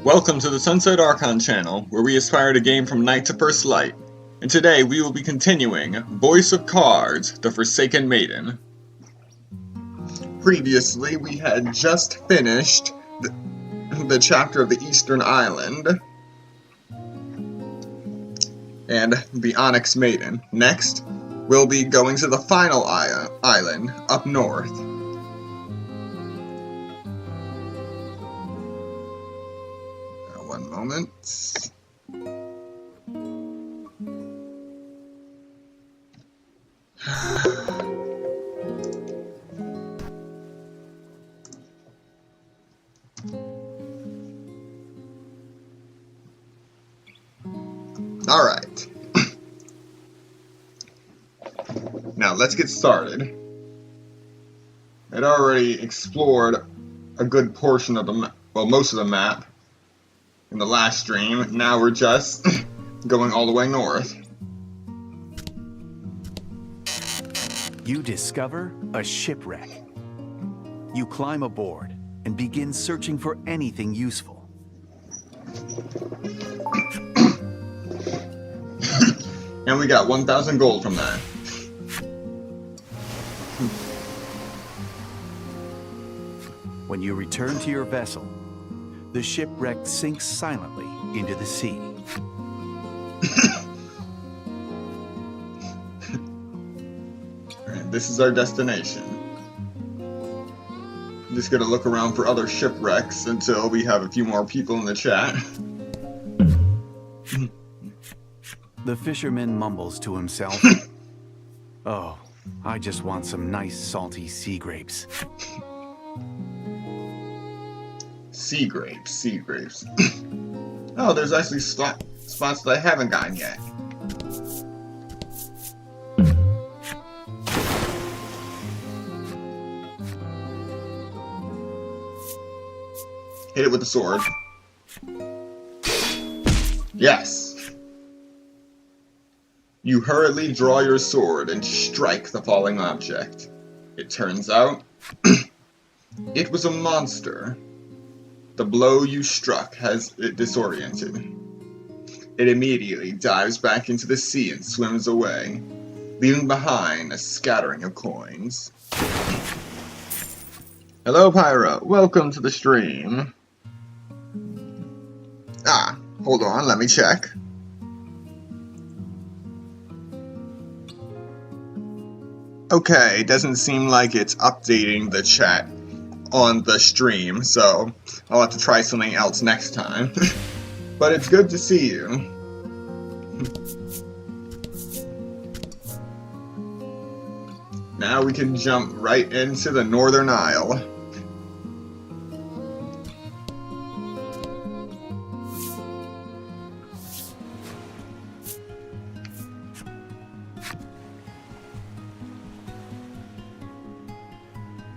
Welcome to the Sunset Archon channel, where we aspire to game from night to first light. And today we will be continuing Voice of Cards, the Forsaken Maiden. Previously, we had just finished the chapter of the Eastern Island and the Onyx Maiden. Next, we'll be going to the final island up north. One moment. All right. Now let's get started. I'd already explored a good portion of the map, well, most of the map in the last stream. Now we're just going all the way north. You discover a shipwreck. You climb aboard and begin searching for anything useful. And we got 1,000 gold from that. When you return to your vessel, the shipwreck sinks silently into the sea. Alright, this is our destination. I'm just gonna look around for other shipwrecks until we have a few more people in the chat. The fisherman mumbles to himself, "Oh, I just want some nice salty sea grapes." Sea grapes. Oh, there's actually spots that I haven't gotten yet. Hit it with the sword. Yes! You hurriedly draw your sword and strike the falling object. It turns out, it was a monster. The blow you struck has it disoriented. It immediately dives back into the sea and swims away, leaving behind a scattering of coins. Hello, Pyra. Welcome to the stream. Ah, hold on, let me check. Okay, it doesn't seem like it's updating the chat on the stream, so I'll have to try something else next time. But it's good to see you. Now we can jump right into the Northern Isle.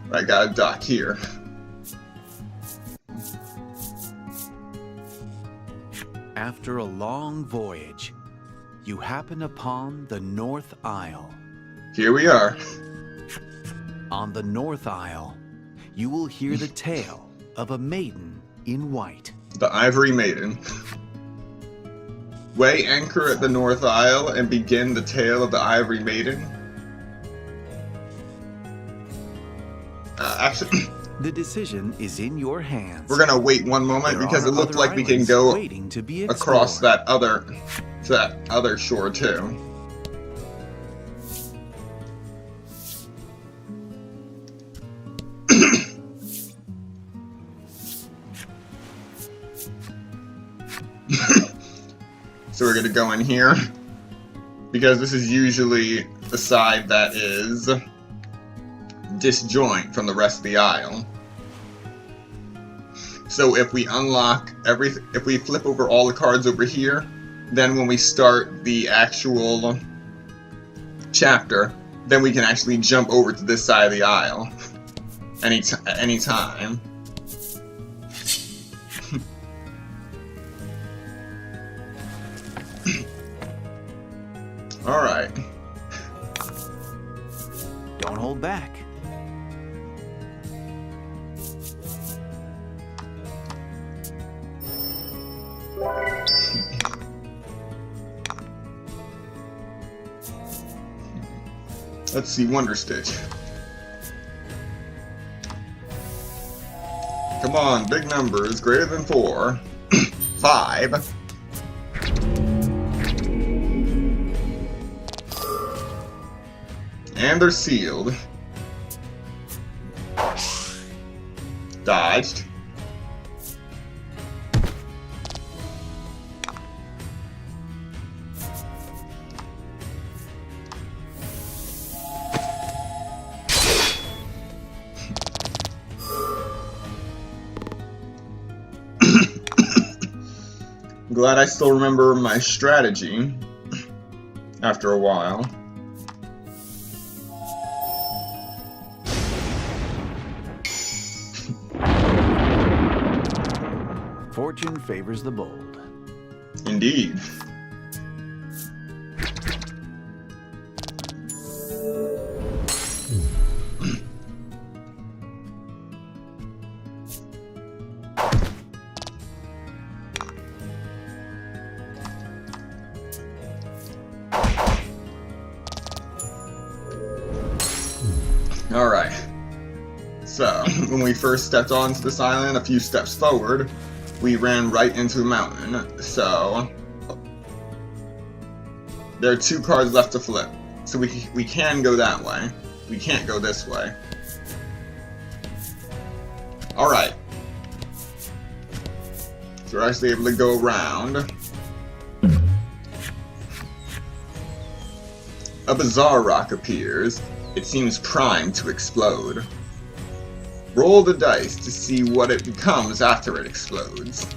I got a dock here. After a long voyage, you happen upon the North Isle. Here we are. On the North Isle, you will hear the tale of a maiden in white. The Ivory Maiden. Weigh anchor at the North Isle and begin the tale of the Ivory Maiden. Actually, the decision is in your hands. We're gonna wait one moment because it looked like we can go across that other shore too. So we're gonna go in here because this is usually the side that is disjoint from the rest of the isle. So if we unlock if we flip over all the cards over here, then when we start the actual chapter, then we can actually jump over to this side of the isle at any time. All right. Don't hold back. Let's see, Wonder Stitch. Come on, big numbers, greater than 4. 5. And they're sealed. Dodged. Glad I still remember my strategy after a while. Fortune favors the bold. Indeed. Alright, so when we first stepped onto this island, a few steps forward, we ran right into a mountain, so there are 2 cards left to flip, so we can go that way, we can't go this way. Alright, so we're actually able to go around. A bizarre rock appears. It seems primed to explode. Roll the dice to see what it becomes after it explodes.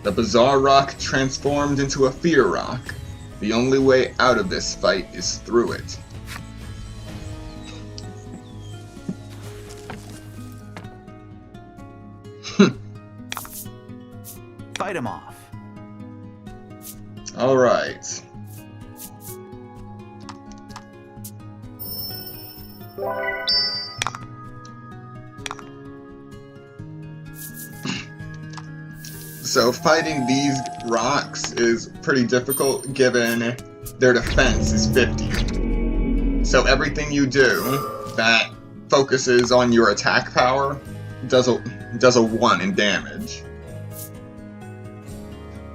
The bizarre rock transformed into a fear rock. The only way out of this fight is through it. Fight him off. Alright. So fighting these rocks is pretty difficult given their defense is 50. So everything you do that focuses on your attack power does a 1 in damage.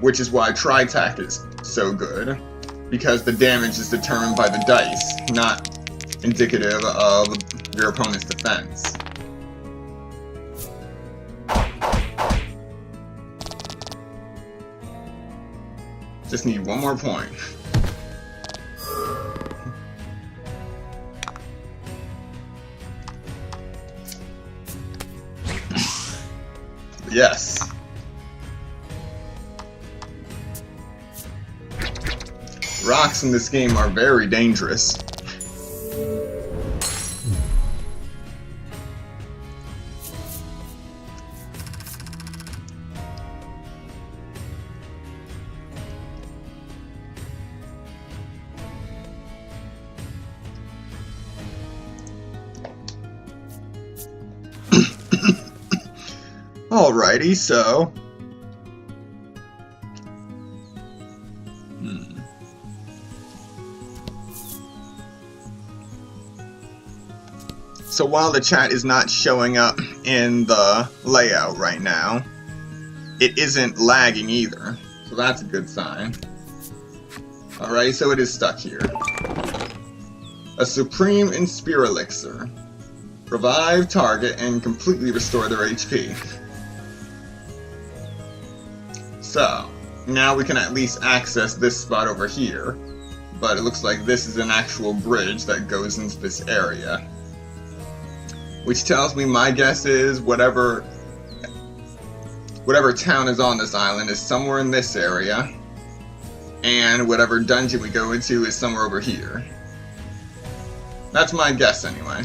Which is why Tri-Tac is so good, because the damage is determined by the dice, not indicative of your opponent's defense. Just need 1 more point. Yes. Rocks in this game are very dangerous. Alrighty, so... So while the chat is not showing up in the layout right now, it isn't lagging either. So that's a good sign. Alright, so it is stuck here. A Supreme Inspire Elixir. Revive target and completely restore their HP. So, now we can at least access this spot over here. But it looks like this is an actual bridge that goes into this area. Which tells me my guess is whatever town is on this island is somewhere in this area, and whatever dungeon we go into is somewhere over here. That's my guess anyway.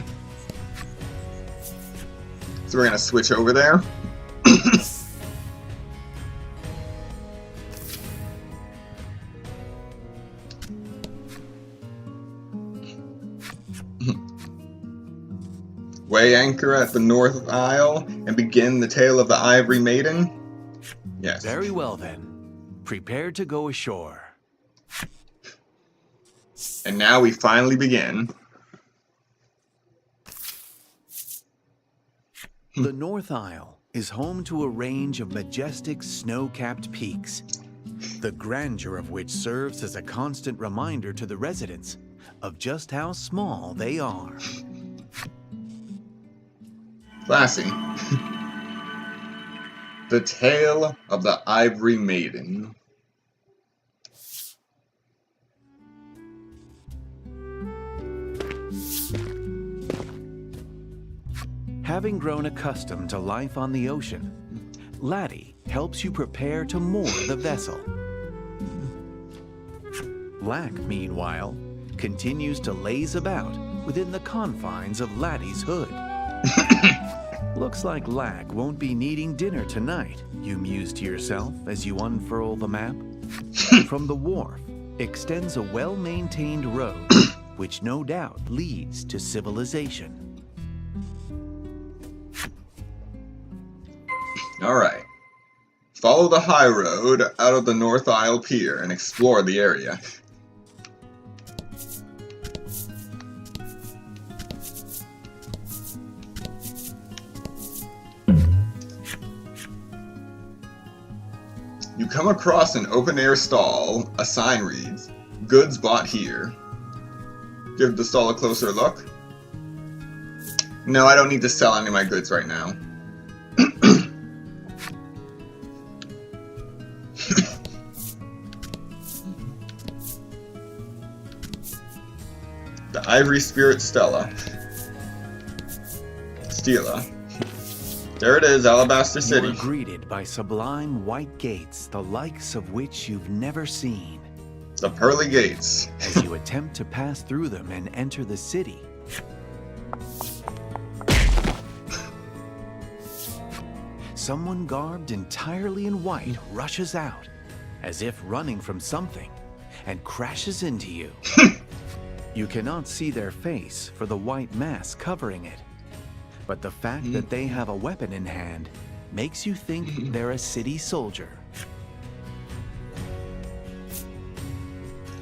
So we're gonna switch over there. Weigh anchor at the North Isle and begin the tale of the Ivory Maiden? Yes. Very well then. Prepare to go ashore. And now we finally begin. The North Isle is home to a range of majestic snow-capped peaks, the grandeur of which serves as a constant reminder to the residents of just how small they are. Classy. The Tale of the Ivory Maiden. Having grown accustomed to life on the ocean, Laddie helps you prepare to moor the vessel. Lack, meanwhile, continues to laze about within the confines of Laddie's hood. Looks like Lack won't be needing dinner tonight, you muse to yourself as you unfurl the map. From the wharf extends a well-maintained road, which no doubt leads to civilization. Alright. Follow the high road out of the North Isle Pier and explore the area. You come across an open-air stall. A sign reads, "Goods bought here." Give the stall a closer look. No, I don't need to sell any of my goods right now. The Ivory Spirit Stella. There it is, Alabaster City. You are greeted by sublime white gates, the likes of which you've never seen. The Pearly Gates. As you attempt to pass through them and enter the city, someone garbed entirely in white rushes out, as if running from something, and crashes into you. You cannot see their face for the white mask covering it, but the fact that they have a weapon in hand makes you think they're a city soldier.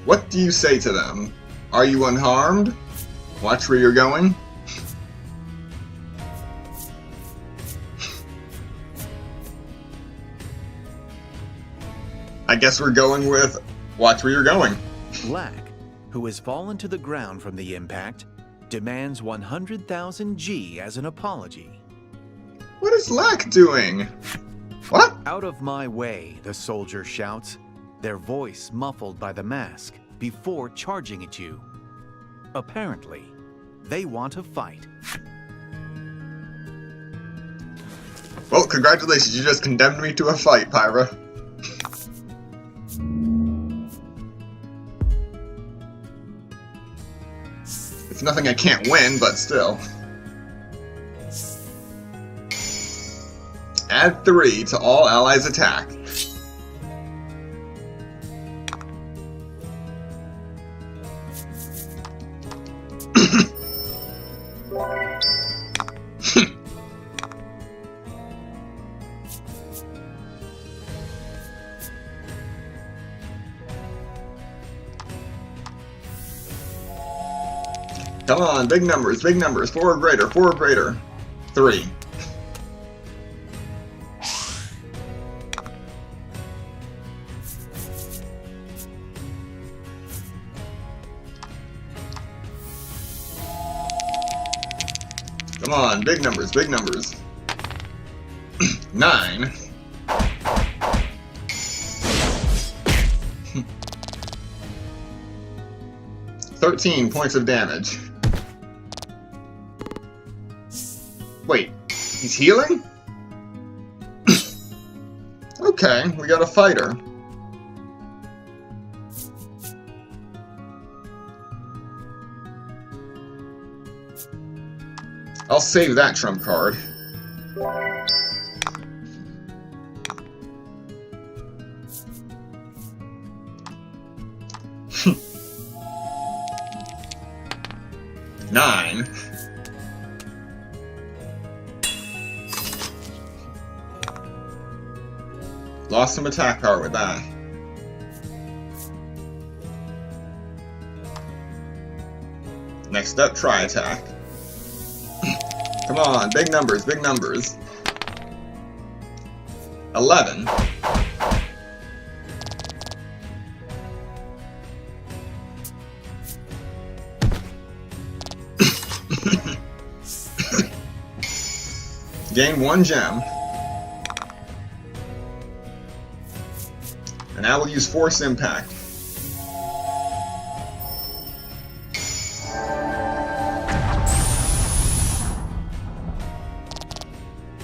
What do you say to them? Are you unharmed? Watch where you're going. I guess we're going with watch where you're going. Lack, who has fallen to the ground from the impact, demands 100,000 G as an apology. What is Lack doing? What? Out of my way, the soldier shouts, their voice muffled by the mask, before charging at you. Apparently, they want to fight. Well, congratulations, you just condemned me to a fight, Pyra. It's nothing I can't win, but still. Add 3 to all allies' attack. Come on, big numbers, 4 or greater, 4 or greater. 3. Come on, big numbers, 9. $13 points of damage. Wait, he's healing? Okay, we got a fighter. I'll save that trump card. Nine. Lost some attack power with that. Next up, try attack. Come on, big numbers, big numbers. 11. Gain 1 gem. And now we'll use Force Impact.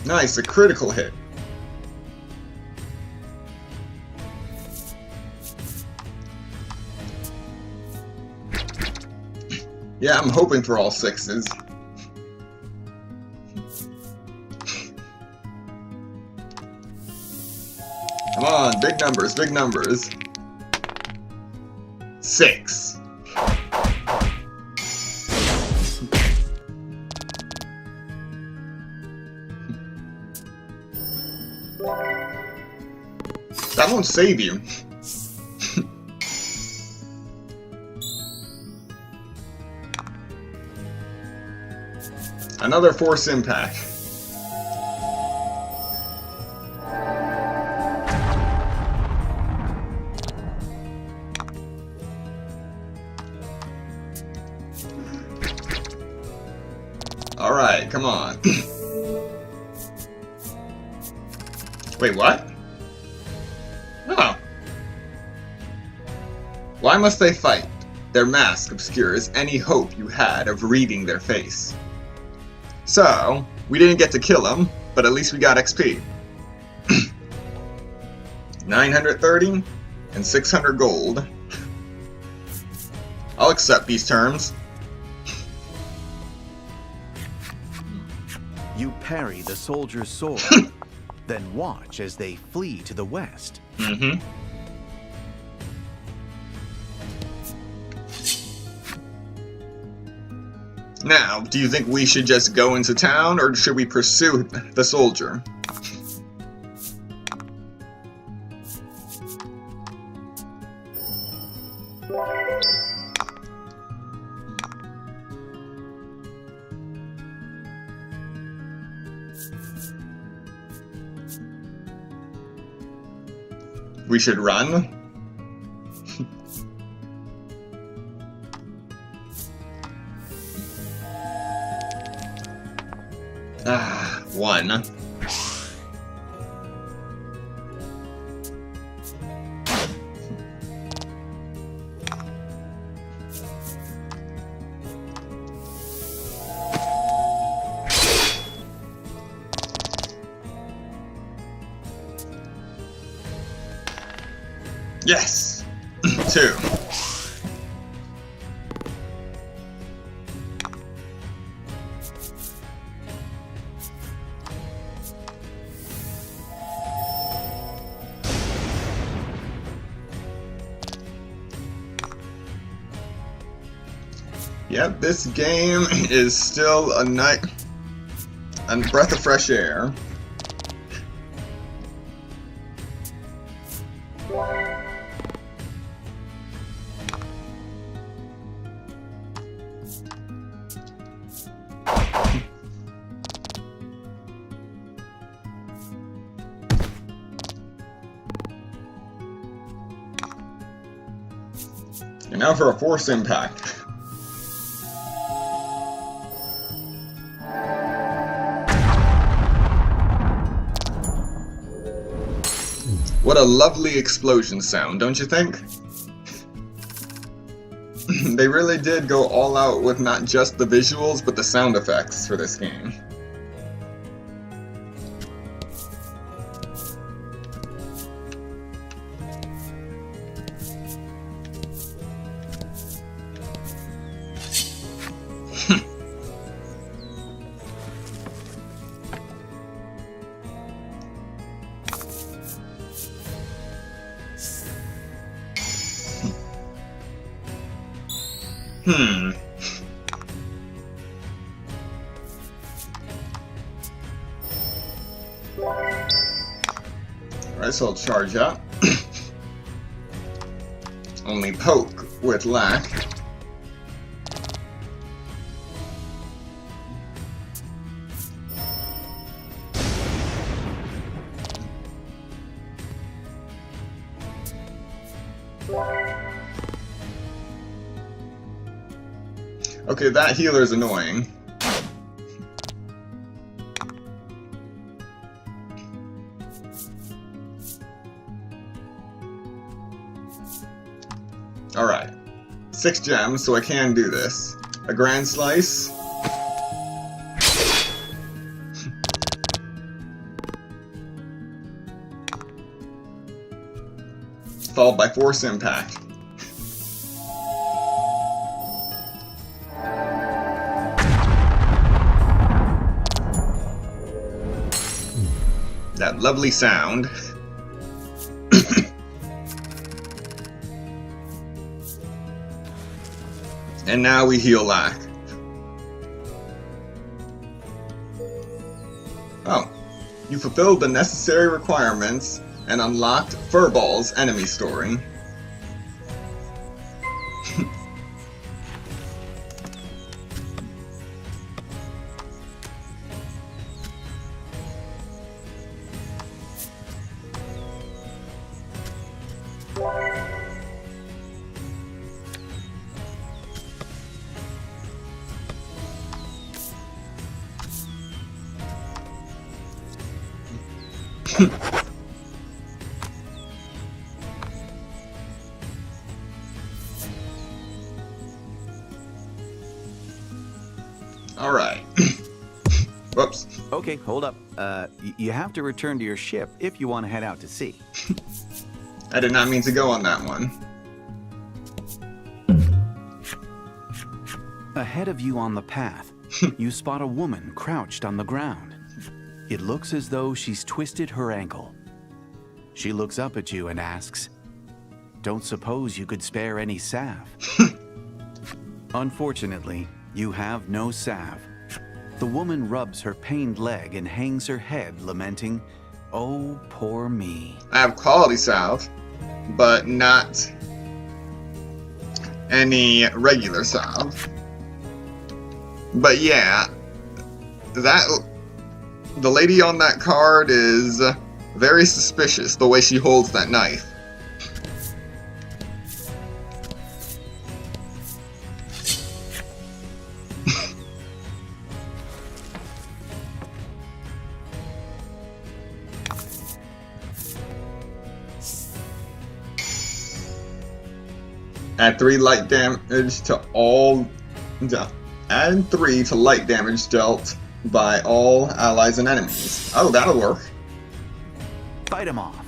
Nice, a critical hit. Yeah, I'm hoping for all 6s. Come on, big numbers, big numbers. 6. That won't save you. Another Force Impact. Alright, come on. Wait, what? Oh. Why must they fight? Their mask obscures any hope you had of reading their face. So, we didn't get to kill them, but at least we got XP. 930 and 600 gold. I'll accept these terms. You parry the soldier's sword, then watch as they flee to the west. Mm-hmm. Now, do you think we should just go into town, or should we pursue the soldier? We should run? Ah, 1. Yes! 2. Yep, this game is still a breath of fresh air. And now for a Force Impact. What a lovely explosion sound, don't you think? They really did go all out with not just the visuals, but the sound effects for this game. Alright, so I'll charge up. Only poke with lack. Okay, that healer's annoying. Alright. 6 gems, so I can do this. A grand slice. Followed by force impact. That lovely sound. And now we heal Lack. Oh, you fulfilled the necessary requirements and unlocked Furball's enemy story. Alright. Whoops. Okay, hold up. You have to return to your ship if you want to head out to sea. I did not mean to go on that one. Ahead of you on the path, you spot a woman crouched on the ground. It looks as though she's twisted her ankle. She looks up at you and asks, "Don't suppose you could spare any salve?" Unfortunately, you have no salve. The woman rubs her pained leg and hangs her head, lamenting, "Oh, poor me." I have quality salve, but not any regular salve. But yeah, the lady on that card is very suspicious, the way she holds that knife. Add 3 light damage to all. Add 3 to light damage dealt by all allies and enemies. Oh, that'll work. Fight him off.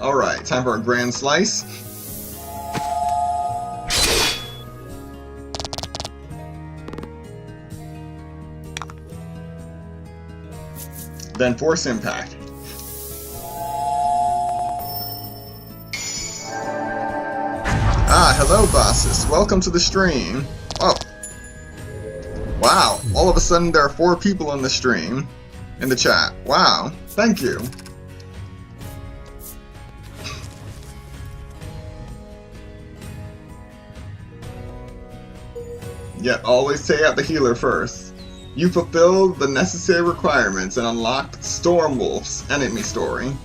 Alright, time for a grand slice. Then force impact. Ah, hello bosses. Welcome to the stream. Oh. Wow, all of a sudden there are 4 people in the stream. In the chat. Wow, thank you. Yet always take out the healer first. You fulfilled the necessary requirements and unlocked Stormwolf's enemy story.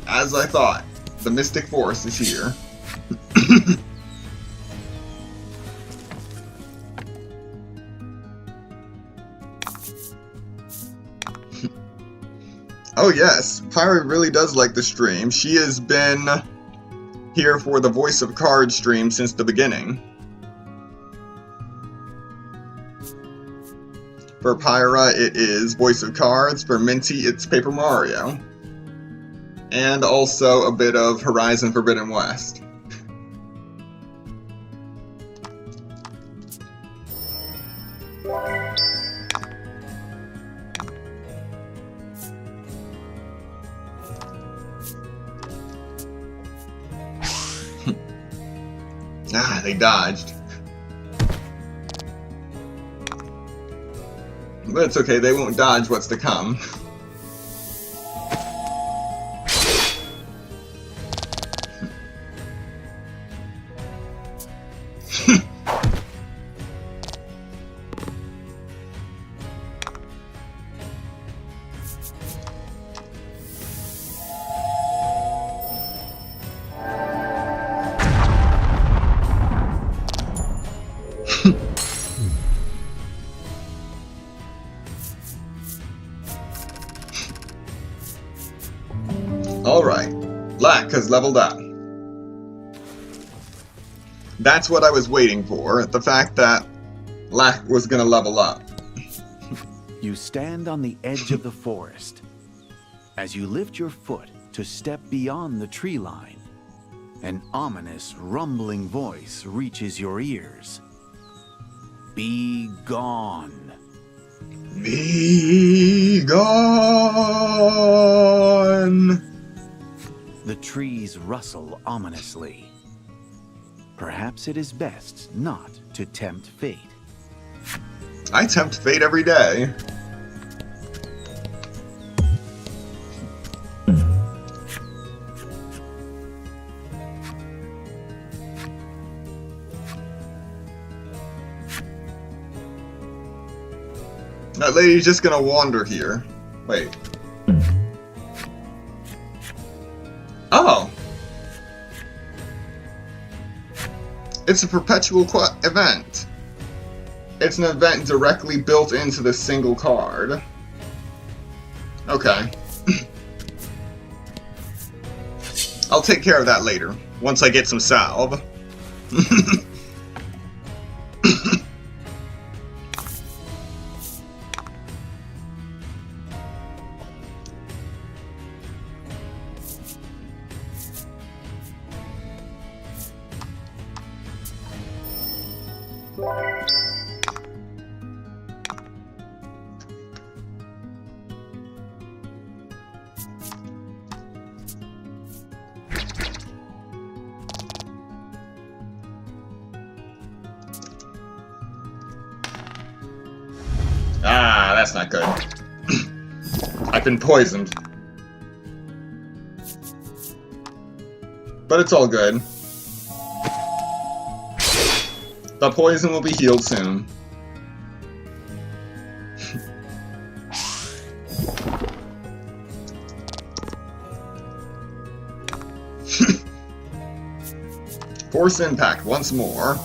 As I thought, the Mystic Force is here. Oh yes, Pyra really does like the stream. She has been here for the Voice of Cards stream since the beginning. For Pyra, it is Voice of Cards. For Minty, it's Paper Mario. And also a bit of Horizon Forbidden West. Ah, they dodged. But it's okay, they won't dodge what's to come. Alright, Lack has leveled up. That's what I was waiting for, the fact that Lack was gonna level up. You stand on the edge of the forest. As you lift your foot to step beyond the tree line, an ominous, rumbling voice reaches your ears. Be gone. Be gone! The trees rustle ominously. Perhaps it is best not to tempt fate. I tempt fate every day. That lady's just gonna wander here. Wait. Oh! It's a perpetual event. It's an event directly built into the single card. Okay. I'll take care of that later, once I get some salve. Ah, that's not good. I've been poisoned. But it's all good. The poison will be healed soon. Force impact once more.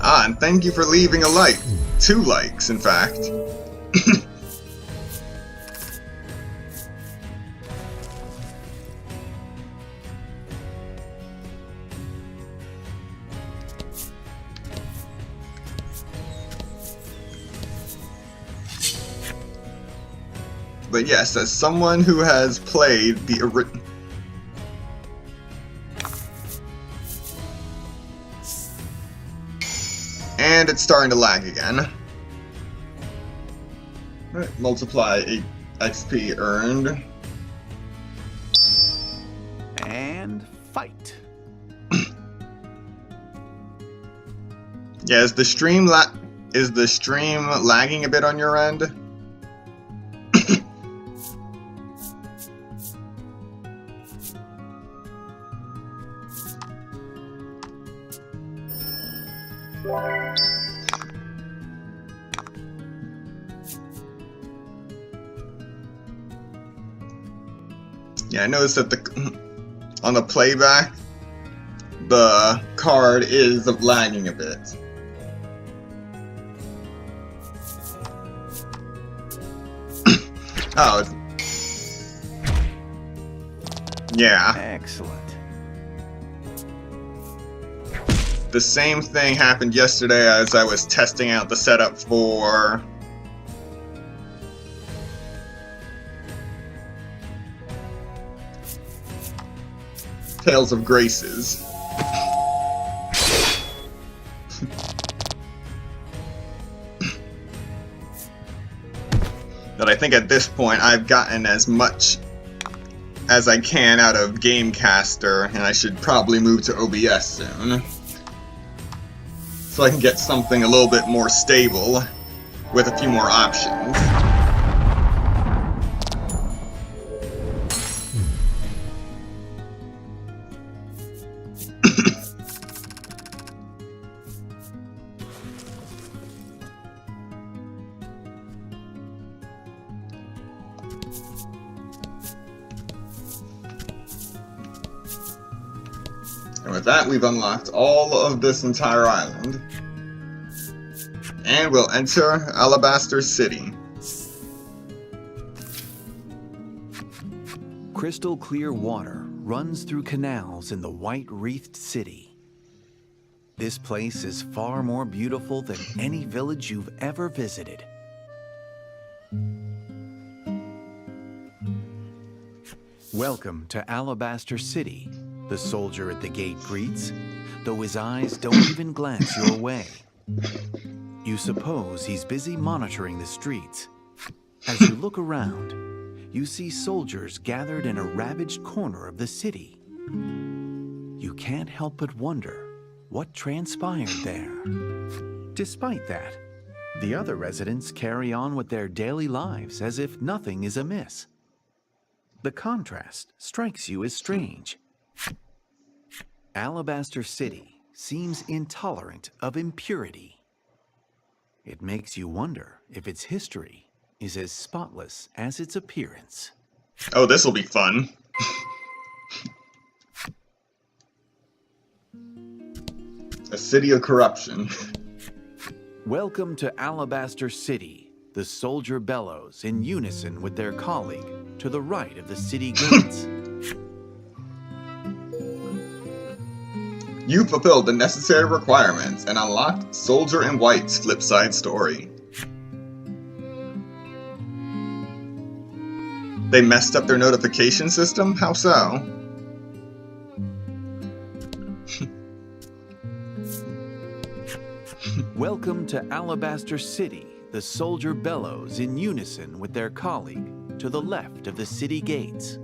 Ah, and thank you for leaving a like. 2 likes, in fact. But yes, as someone who has played the and it's starting to lag again. Right, multiply 8 XP earned. And fight. Yeah, is the stream lagging a bit on your end? Yeah, I noticed that on the playback, the card is lagging a bit. Oh. Yeah. Excellent. The same thing happened yesterday as I was testing out the setup for Tales of Graces. But I think at this point I've gotten as much as I can out of Gamecaster, and I should probably move to OBS soon. So I can get something a little bit more stable with a few more options. And with that, we've unlocked all of this entire island. And we'll enter Alabaster City. Crystal clear water runs through canals in the white-wreathed city. This place is far more beautiful than any village you've ever visited. Welcome to Alabaster City, the soldier at the gate greets, though his eyes don't even glance your way. You suppose he's busy monitoring the streets. As you look around, you see soldiers gathered in a ravaged corner of the city. You can't help but wonder what transpired there. Despite that, the other residents carry on with their daily lives as if nothing is amiss. The contrast strikes you as strange. Alabaster City seems intolerant of impurity. It makes you wonder if its history is as spotless as its appearance. Oh, this'll be fun. A city of corruption. Welcome to Alabaster City. The soldier bellows in unison with their colleague to the right of the city gates. You fulfilled the necessary requirements and unlocked Soldier in White's flip-side story. They messed up their notification system? How so? Welcome to Alabaster City. The soldier bellows in unison with their colleague to the left of the city gates.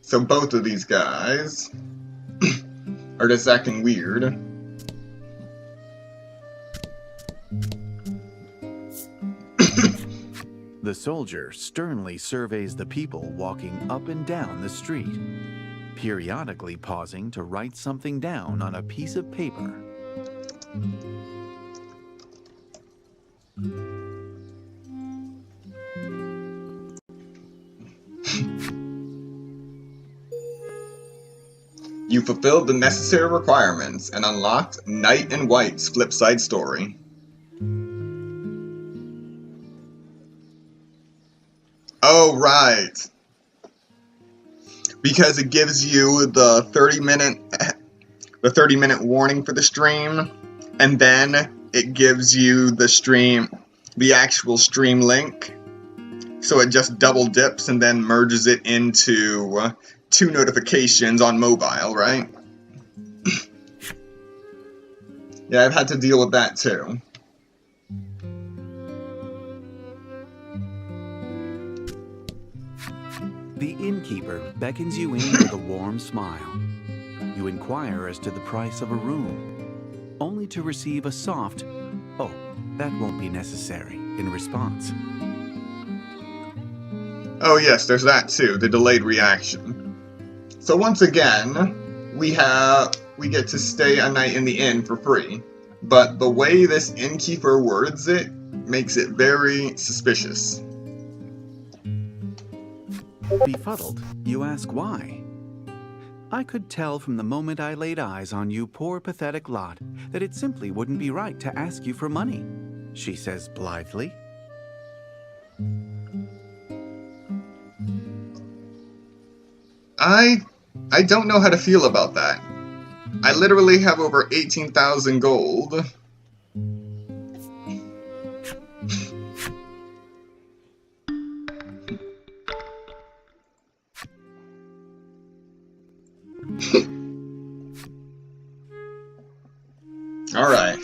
So both of these guys are just acting weird. The soldier sternly surveys the people walking up and down the street, periodically pausing to write something down on a piece of paper. You fulfilled the necessary requirements and unlocked Knight in White's flip-side story. Oh, right. Because it gives you the 30-minute warning for the stream, and then it gives you the actual stream link. So it just double dips and then merges it into 2 notifications on mobile, right? Yeah, I've had to deal with that too. The innkeeper beckons you in with a warm smile. You inquire as to the price of a room, only to receive a soft, "Oh, that won't be necessary," in response. Oh yes, there's that too, the delayed reaction. So once again, we get to stay a night in the inn for free, but the way this innkeeper words it makes it very suspicious. Befuddled, you ask why. "I could tell from the moment I laid eyes on you poor pathetic lot that it simply wouldn't be right to ask you for money," she says blithely. I don't know how to feel about that. I literally have over 18,000 gold. Alright.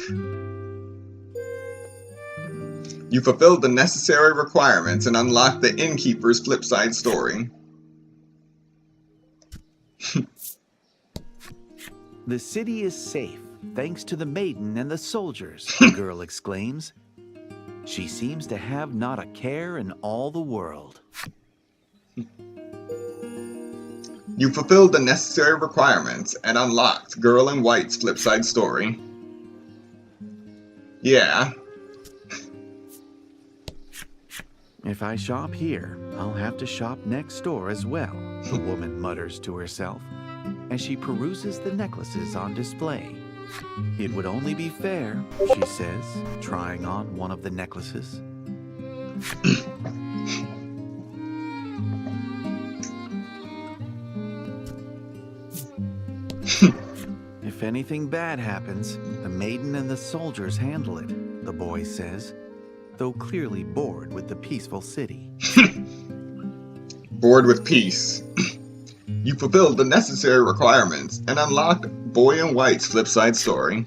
You fulfilled the necessary requirements and unlocked the innkeeper's flipside story. The city is safe, thanks to the maiden and the soldiers, the girl exclaims. She seems to have not a care in all the world. You fulfilled the necessary requirements and unlocked Girl in White's flipside story. Yeah. If I shop here, I'll have to shop next door as well, the woman mutters to herself as she peruses the necklaces on display. It would only be fair, she says, trying on one of the necklaces. If anything bad happens, the maiden and the soldiers handle it, the boy says, though clearly bored with the peaceful city. Bored with peace. You fulfilled the necessary requirements and unlocked Boy in White's flipside story.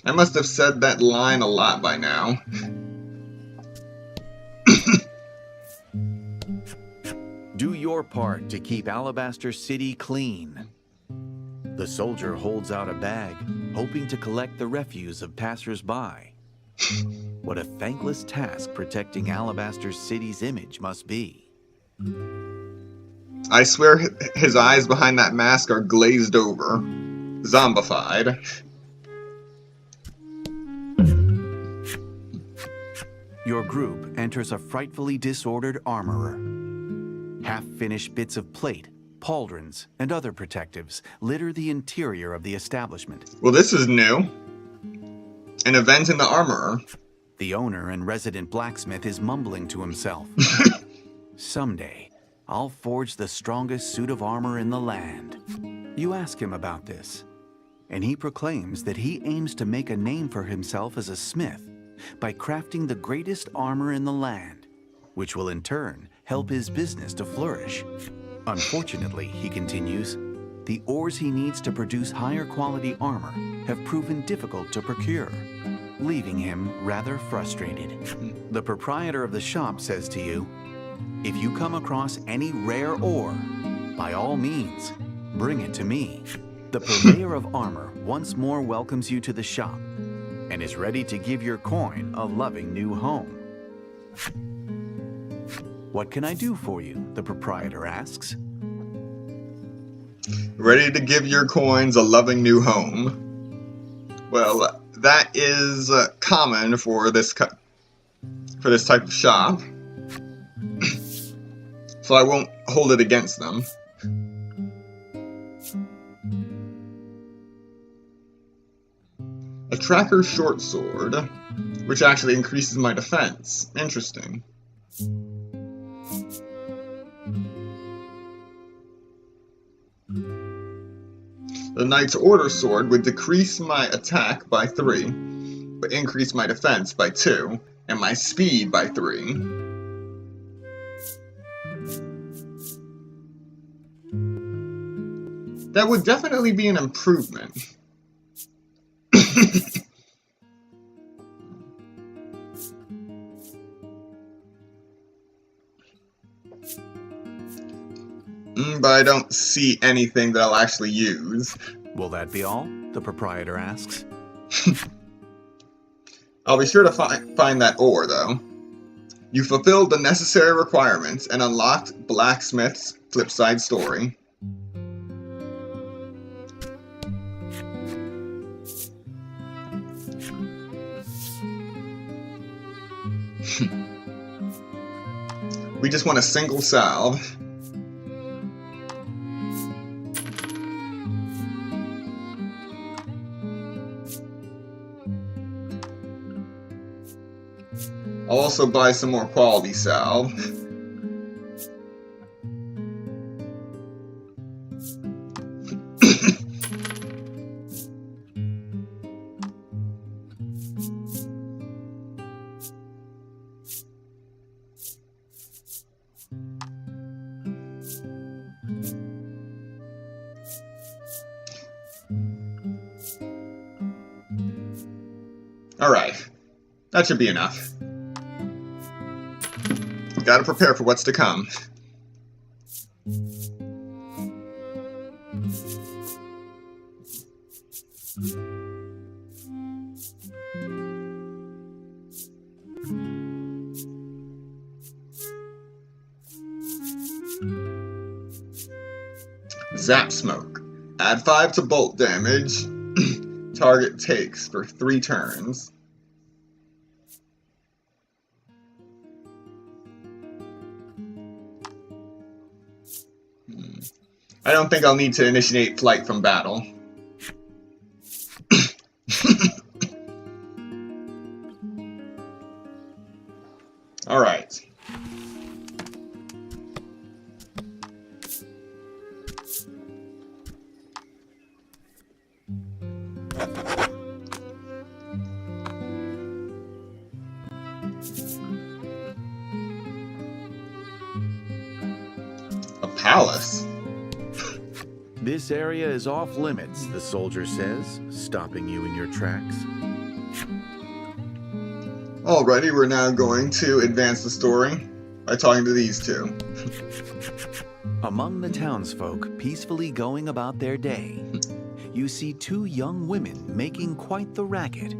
I must have said that line a lot by now. Do your part to keep Alabaster City clean. The soldier holds out a bag, hoping to collect the refuse of passers-by. What a thankless task protecting Alabaster City's image must be. I swear his eyes behind that mask are glazed over. Zombified. Your group enters a frightfully disordered armorer. Half-finished bits of plate, pauldrons, and other protectives litter the interior of the establishment. Well, this is new. An event in the armorer. The owner and resident blacksmith is mumbling to himself. Someday, I'll forge the strongest suit of armor in the land. You ask him about this, and he proclaims that he aims to make a name for himself as a smith by crafting the greatest armor in the land, which will in turn help his business to flourish. Unfortunately, he continues, the ores he needs to produce higher quality armor have proven difficult to procure, leaving him rather frustrated. The proprietor of the shop says to you, if you come across any rare ore, by all means, bring it to me. The purveyor of armor once more welcomes you to the shop and is ready to give your coin a loving new home. What can I do for you? The proprietor asks. Ready to give your coins a loving new home. Well, that is common for this type of shop. So I won't hold it against them. A tracker short sword, which actually increases my defense. Interesting. The Knight's Order sword would decrease my attack by 3, but increase my defense by 2, and my speed by 3. That would definitely be an improvement. But I don't see anything that I'll actually use. Will that be all? The proprietor asks. I'll be sure to find that ore, though. You fulfilled the necessary requirements and unlocked Blacksmith's flipside story. We just want a single salve. I'll also buy some more quality salve. Alright. That should be enough. Gotta prepare for what's to come. Zap Smoke. Add 5 to bolt damage. Target takes for 3 turns. I don't think I'll need to initiate flight from battle. Alright. A palace? This area is off limits, the soldier says, stopping you in your tracks. Alrighty, we're now going to advance the story by talking to these two. Among the townsfolk peacefully going about their day, you see 2 young women making quite the racket.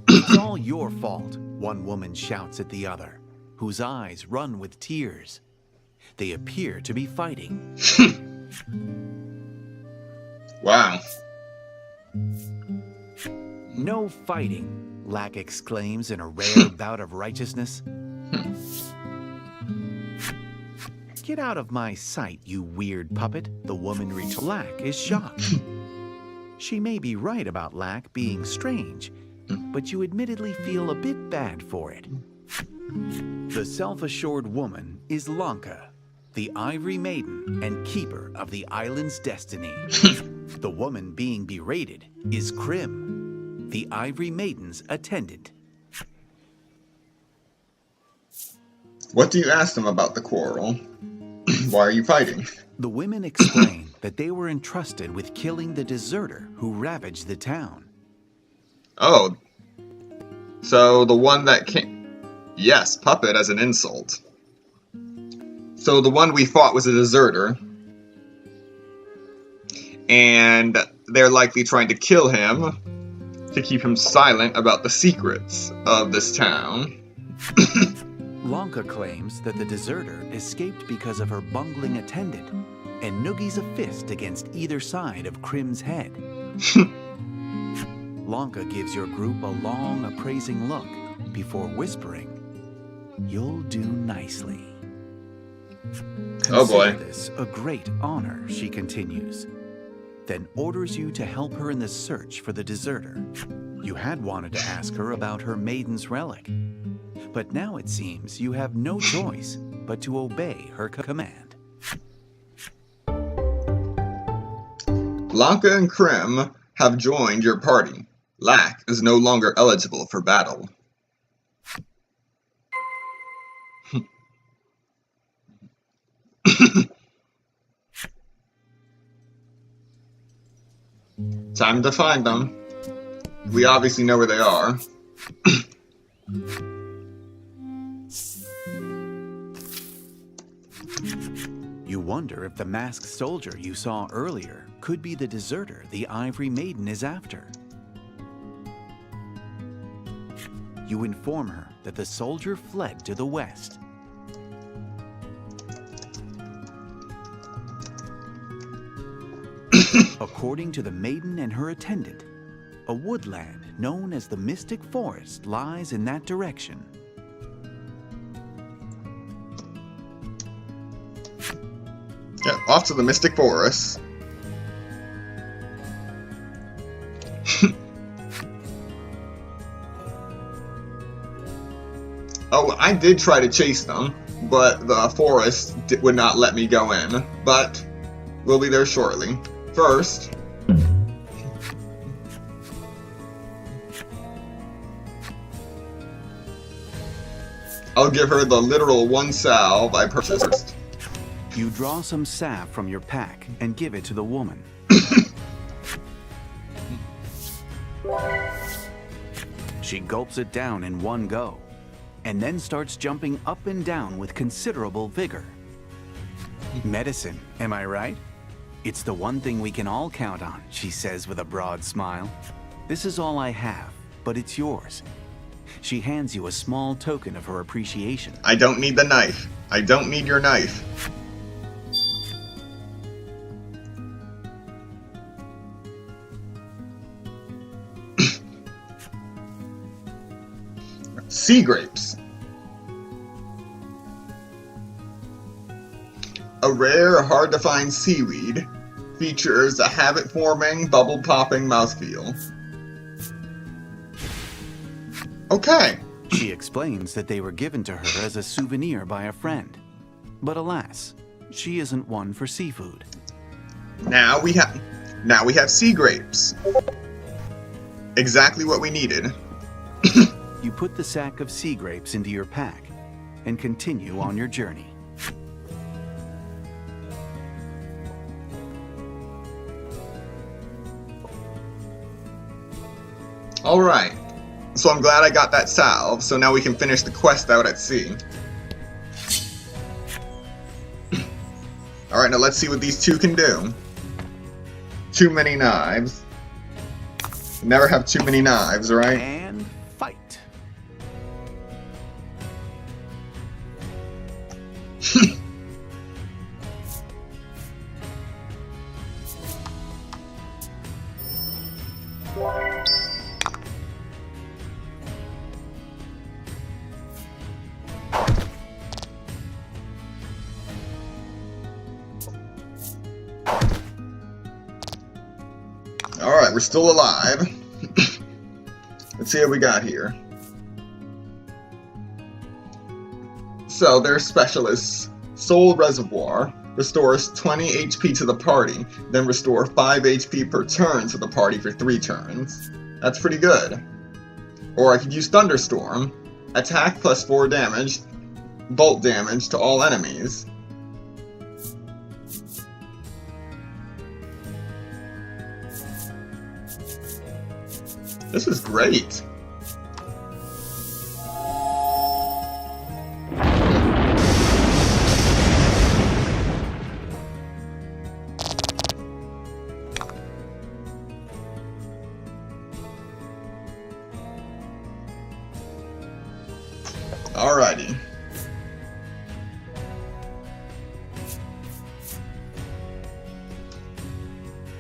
It's all your fault, one woman shouts at the other, whose eyes run with tears. They appear to be fighting. Wow. No fighting, Lack exclaims in a rare bout of righteousness. Get out of my sight, you weird puppet, the woman retorts. Lack is shocked. She may be right about Lack being strange, but you admittedly feel a bit bad for it. The self-assured woman is Lanka, the Ivory Maiden and keeper of the island's destiny. The woman being berated is Krim, the Ivory Maiden's attendant. What do you ask them about the quarrel? Why are you fighting? The women explain that they were entrusted with killing the deserter who ravaged the town. Oh. So the one that came... Yes, puppet as an insult. So the one we fought was a deserter. And they're likely trying to kill him to keep him silent about the secrets of this town. Lanka claims that the deserter escaped because of her bungling attendant and noogies a fist against either side of Krim's head. Lanka gives your group a long, appraising look before whispering, "You'll do nicely." Oh boy. Consider this a great honor, she continues, then orders you to help her in the search for the deserter. You had wanted to ask her about her maiden's relic, but now it seems you have no choice but to obey her command. Lanka and Krim have joined your party. Lack is no longer eligible for battle. Time to find them. We obviously know where they are. You wonder if the masked soldier you saw earlier could be the deserter the Ivory Maiden is after. You inform her that the soldier fled to the west. According to the maiden and her attendant, a woodland known as the Mystic Forest lies in that direction. Yeah, off to the Mystic Forest. Oh, I did try to chase them, but the forest would not let me go in. But we'll be there shortly. First, I'll give her the literal one salve I purchased. You draw some salve from your pack and give it to the woman. She gulps it down in one go, and then starts jumping up and down with considerable vigor. Medicine, am I right? It's the one thing we can all count on, she says with a broad smile. This is all I have, but it's yours. She hands you a small token of her appreciation. I don't need the knife. I don't need your knife. Sea grapes. A rare, hard-to-find seaweed, features a habit-forming, bubble-popping mouthfeel. Okay. She explains that they were given to her as a souvenir by a friend. But alas, she isn't one for seafood. Now we have sea grapes. Exactly what we needed. You put the sack of sea grapes into your pack and continue on your journey. Alright, so I'm glad I got that salve, so now we can finish the quest out at sea. Alright, now let's see what these two can do. Too many knives. Never have too many knives, right? And fight. Alright, we're still alive. Let's see what we got here. So, their specialists. Soul Reservoir restores 20 HP to the party, then restore 5 HP per turn to the party for 3 turns. That's pretty good. Or I could use Thunderstorm. Attack plus 4 damage, bolt damage to all enemies. This is great. Alrighty.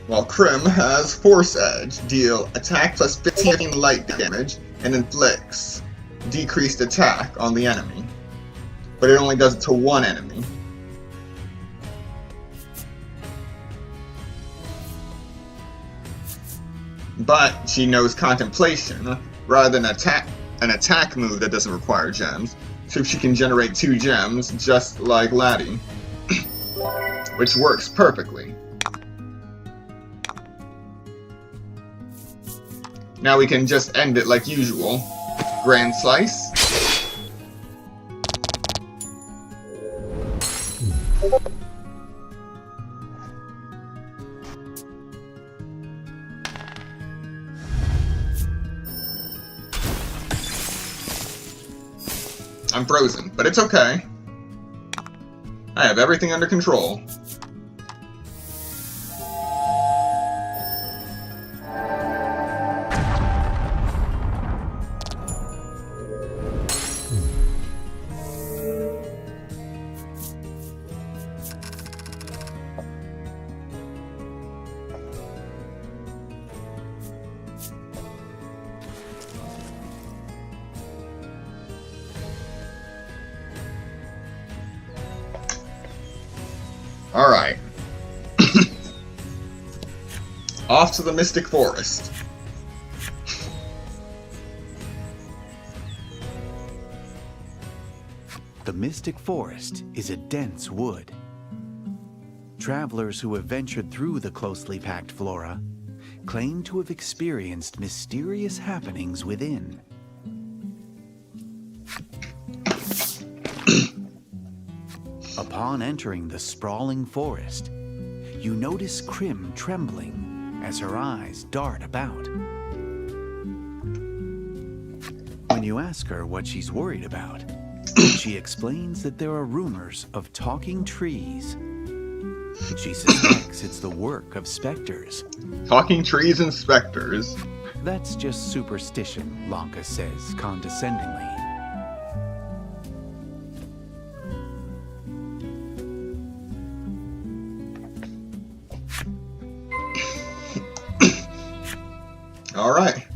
While Krim has Force Edge, deal attack plus 15 light damage, and inflicts decreased attack on the enemy. But it only does it to one enemy. But she knows Contemplation, rather than an attack move that doesn't require gems, so she can generate 2 gems, just like Laddie. Which works perfectly. Now we can just end it like usual. Grand Slice. I'm frozen, but it's okay. I have everything under control. Alright. Off to the Mystic Forest. The Mystic Forest is a dense wood. Travelers who have ventured through the closely packed flora claim to have experienced mysterious happenings within. Upon entering the sprawling forest, you notice Krim trembling as her eyes dart about. when you ask her what she's worried about, she explains that there are rumors of talking trees. She suspects it's the work of specters. Talking trees and specters. That's just superstition, Lanka says condescendingly. All right.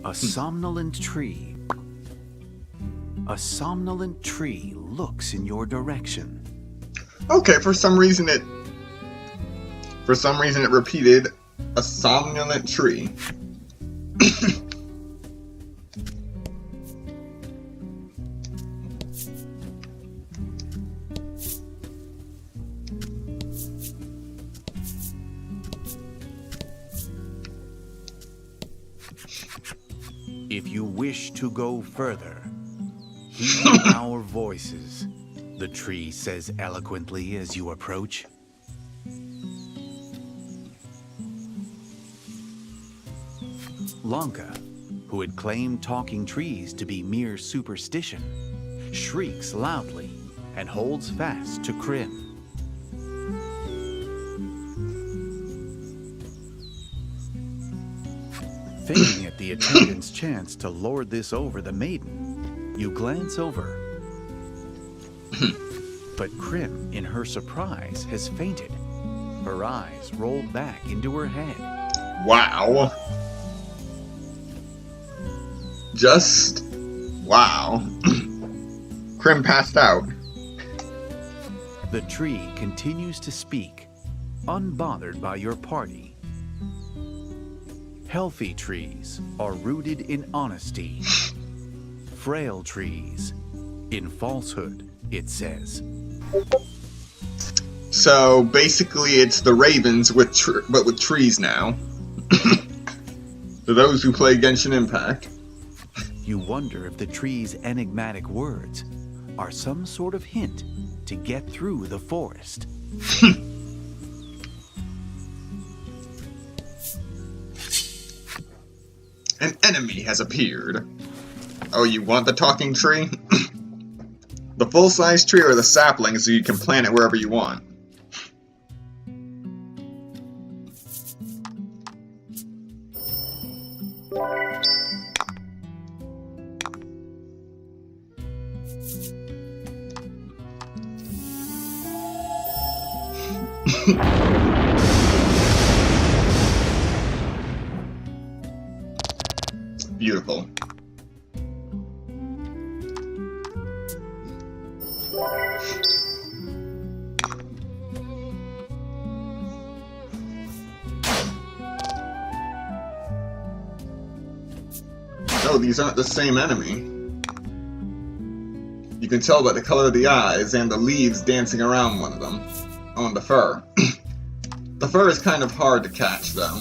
A somnolent tree. A somnolent tree looks in your direction. Okay, for some reason it repeated a somnolent tree. If you wish to go further, heed our voices, the tree says eloquently as you approach. Lanka, who had claimed talking trees to be mere superstition, shrieks loudly and holds fast to Krim. Thinking at the attendant's chance to lord this over the maiden, you glance over. But Krim, in her surprise, has fainted. Her eyes roll back into her head. Wow. Just wow. Krim passed out. The tree continues to speak, unbothered by your party. Healthy trees are rooted in honesty. Frail trees in falsehood, it says. So basically, it's the Ravens but with trees now. For those who play Genshin Impact. You wonder if the tree's enigmatic words are some sort of hint to get through the forest. An enemy has appeared. Oh, you want the talking tree? The full-size tree or the sapling so you can plant it wherever you want. Beautiful. No, these aren't the same enemy. You can tell by the color of the eyes and the leaves dancing around one of them. On the fur. The fur is kind of hard to catch, though.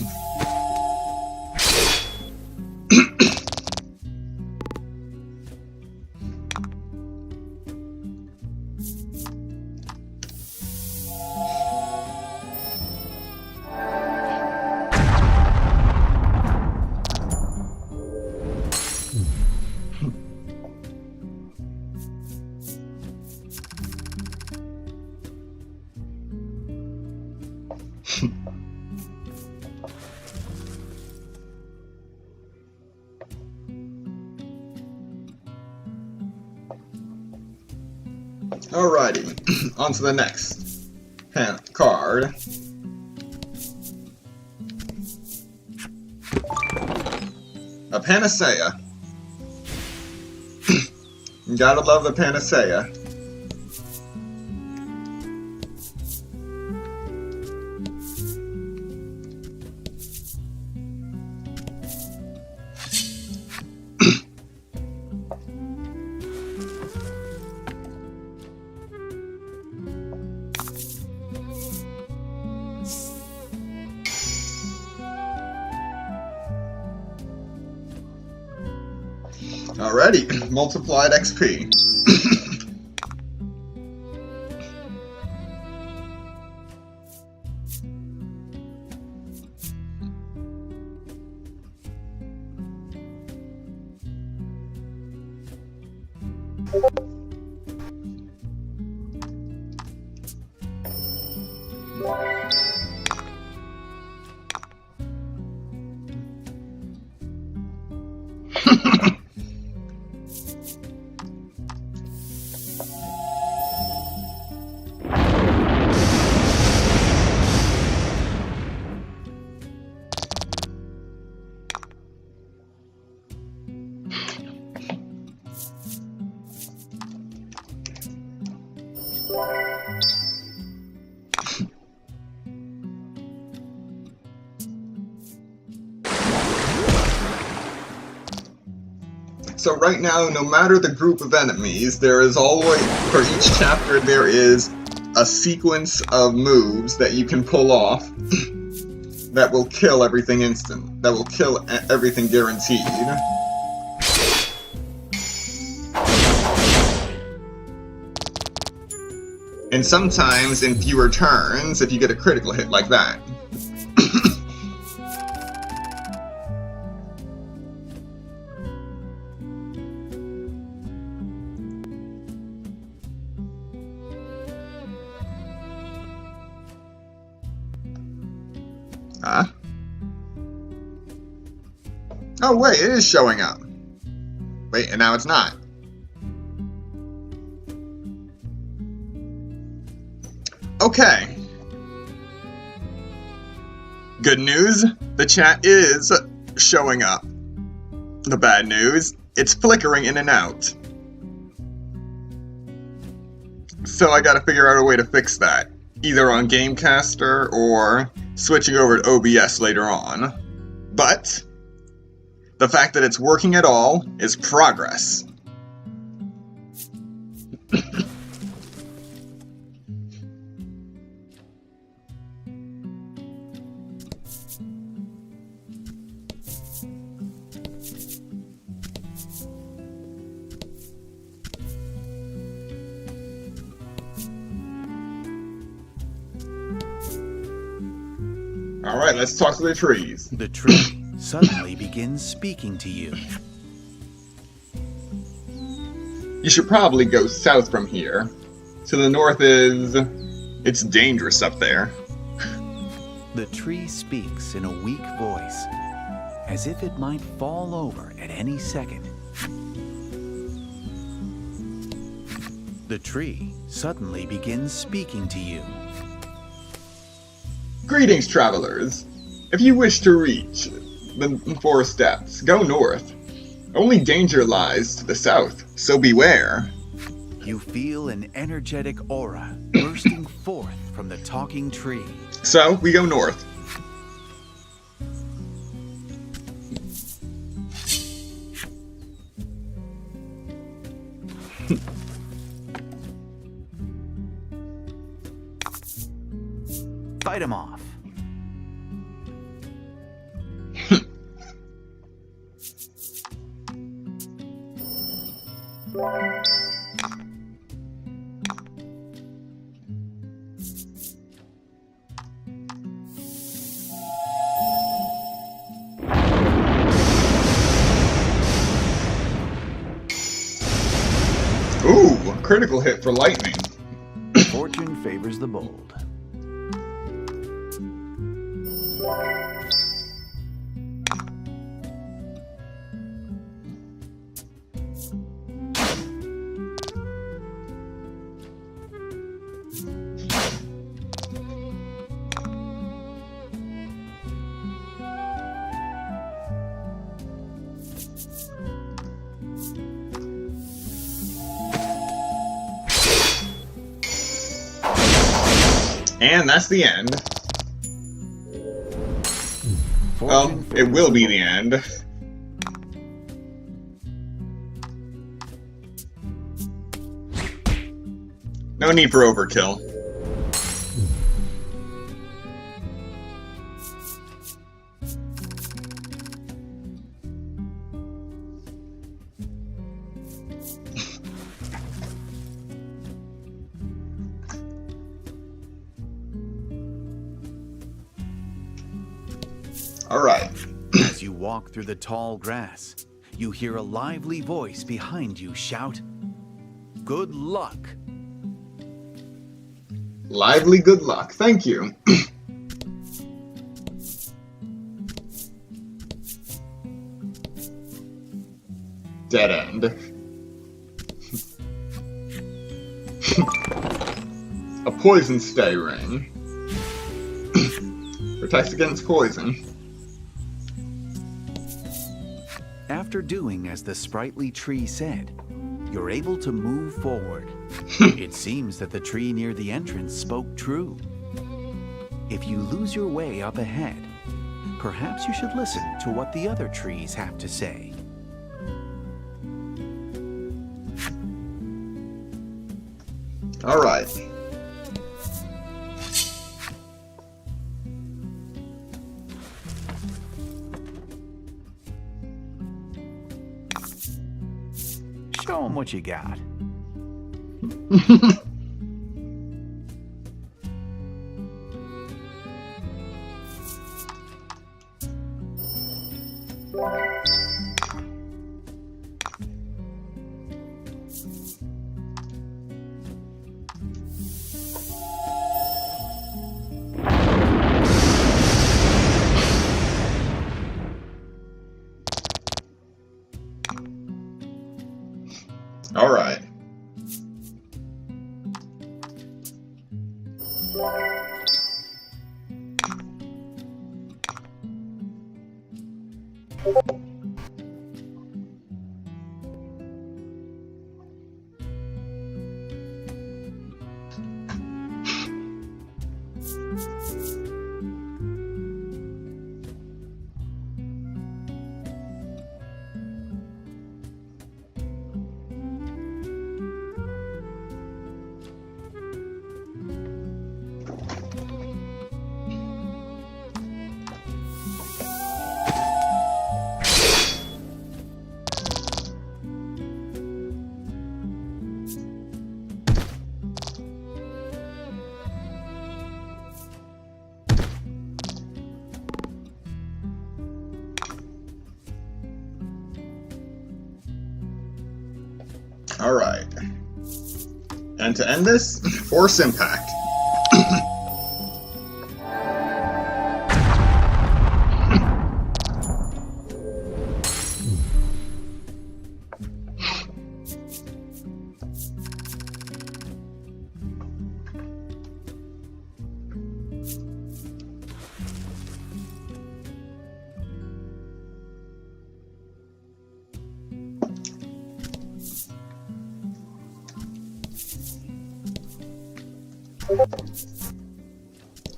Alrighty, on to the next card. A panacea. You gotta love the panacea. Alrighty, multiplied XP. So right now, no matter the group of enemies, there is always, for each chapter, there is a sequence of moves that you can pull off that will kill everything instant. That will kill everything guaranteed. And sometimes in fewer turns, if you get a critical hit like that. Huh? Oh wait, it is showing up. Wait, and now it's not. Okay. Good news, the chat is showing up. The bad news, it's flickering in and out. So I gotta figure out a way to fix that. Either on Gamecaster or switching over to OBS later on. But the fact that it's working at all is progress. Alright, let's talk to the trees. The tree suddenly begins speaking to you. You should probably go south from here. To the north is... it's dangerous up there. The tree speaks in a weak voice, as if it might fall over at any second. The tree suddenly begins speaking to you. Greetings, travelers. If you wish to reach the 4 steps, go north. Only danger lies to the south, so beware. You feel an energetic aura bursting forth from the talking tree. So, we go north. Fight him off. Ooh, a critical hit for lightning. Fortune favors the bold. And that's the end. Well, it will be the end. No need for overkill. All right. As you walk through the tall grass, you hear a lively voice behind you shout, "Good luck!" Lively good luck. Thank you. Dead end. A poison stay ring. Protects against poison. After doing as the sprightly tree said, you're able to move forward. It seems that the tree near the entrance spoke true. If you lose your way up ahead, perhaps you should listen to what the other trees have to say. All right. Show 'em what you got. All right. All right. And to end this, force impact.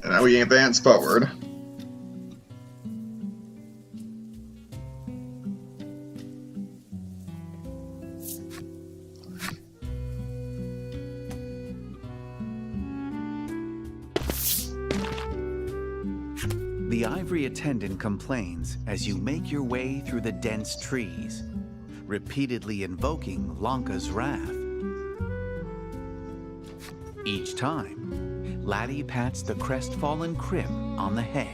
And now we advance forward. The ivory attendant complains as you make your way through the dense trees, repeatedly invoking Lanka's wrath. Each time, Laddie pats the crestfallen Krim on the head.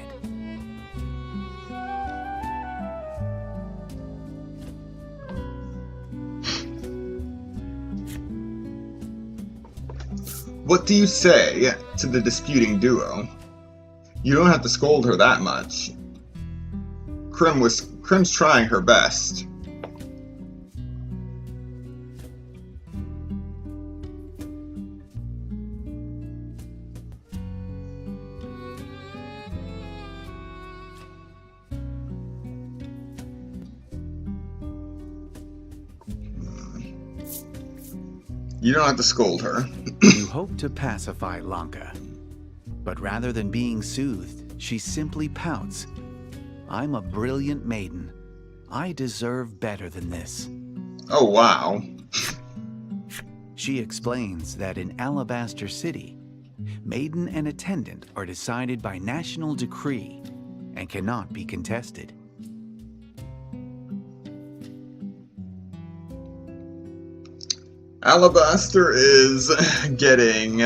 What do you say to the disputing duo? You don't have to scold her that much. Krim's trying her best. You don't have to scold her. You hope to pacify Lanka, but rather than being soothed, she simply pouts. I'm a brilliant maiden. I deserve better than this. Oh, wow. She explains that in Alabaster City, maiden and attendant are decided by national decree and cannot be contested. Alabaster is getting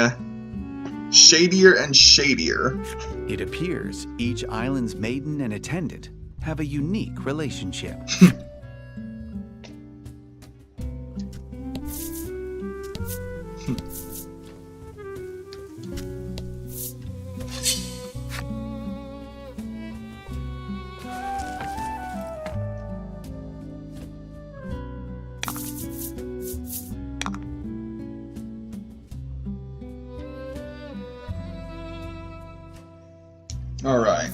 shadier and shadier. It appears each island's maiden and attendant have a unique relationship. Alright.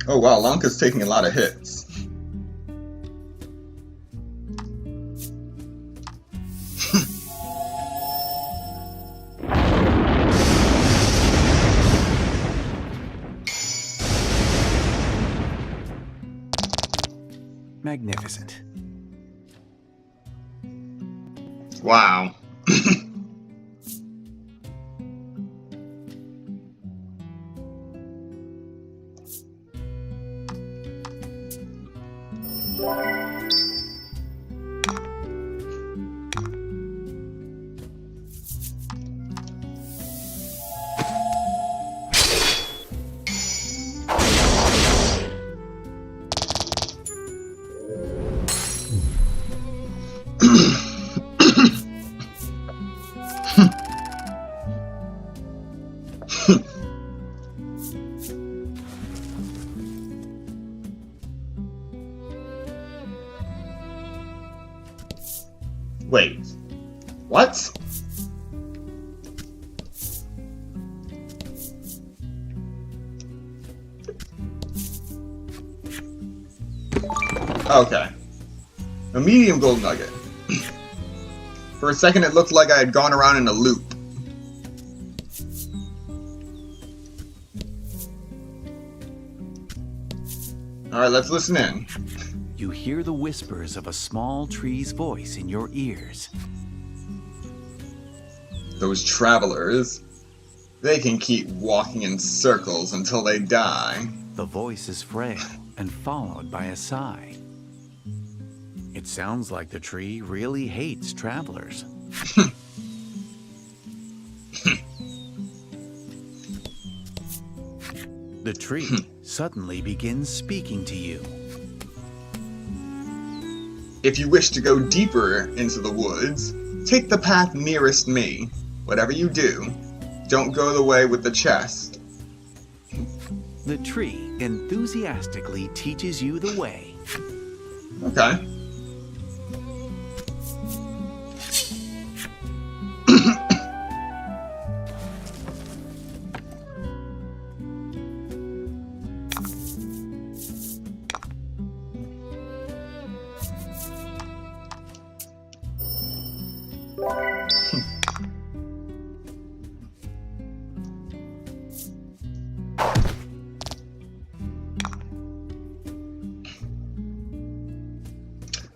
Oh wow, Lanka's taking a lot of hits. Magnificent. Wow. Wait. What? Okay. A medium gold nugget. For a second it looked like I had gone around in a loop. Alright, let's listen in. You hear the whispers of a small tree's voice in your ears. Those travelers, they can keep walking in circles until they die. The voice is frail and followed by a sigh. It sounds like the tree really hates travelers. The tree suddenly begins speaking to you. If you wish to go deeper into the woods, take the path nearest me. Whatever you do, don't go the way with the chest. The tree enthusiastically teaches you the way. Okay.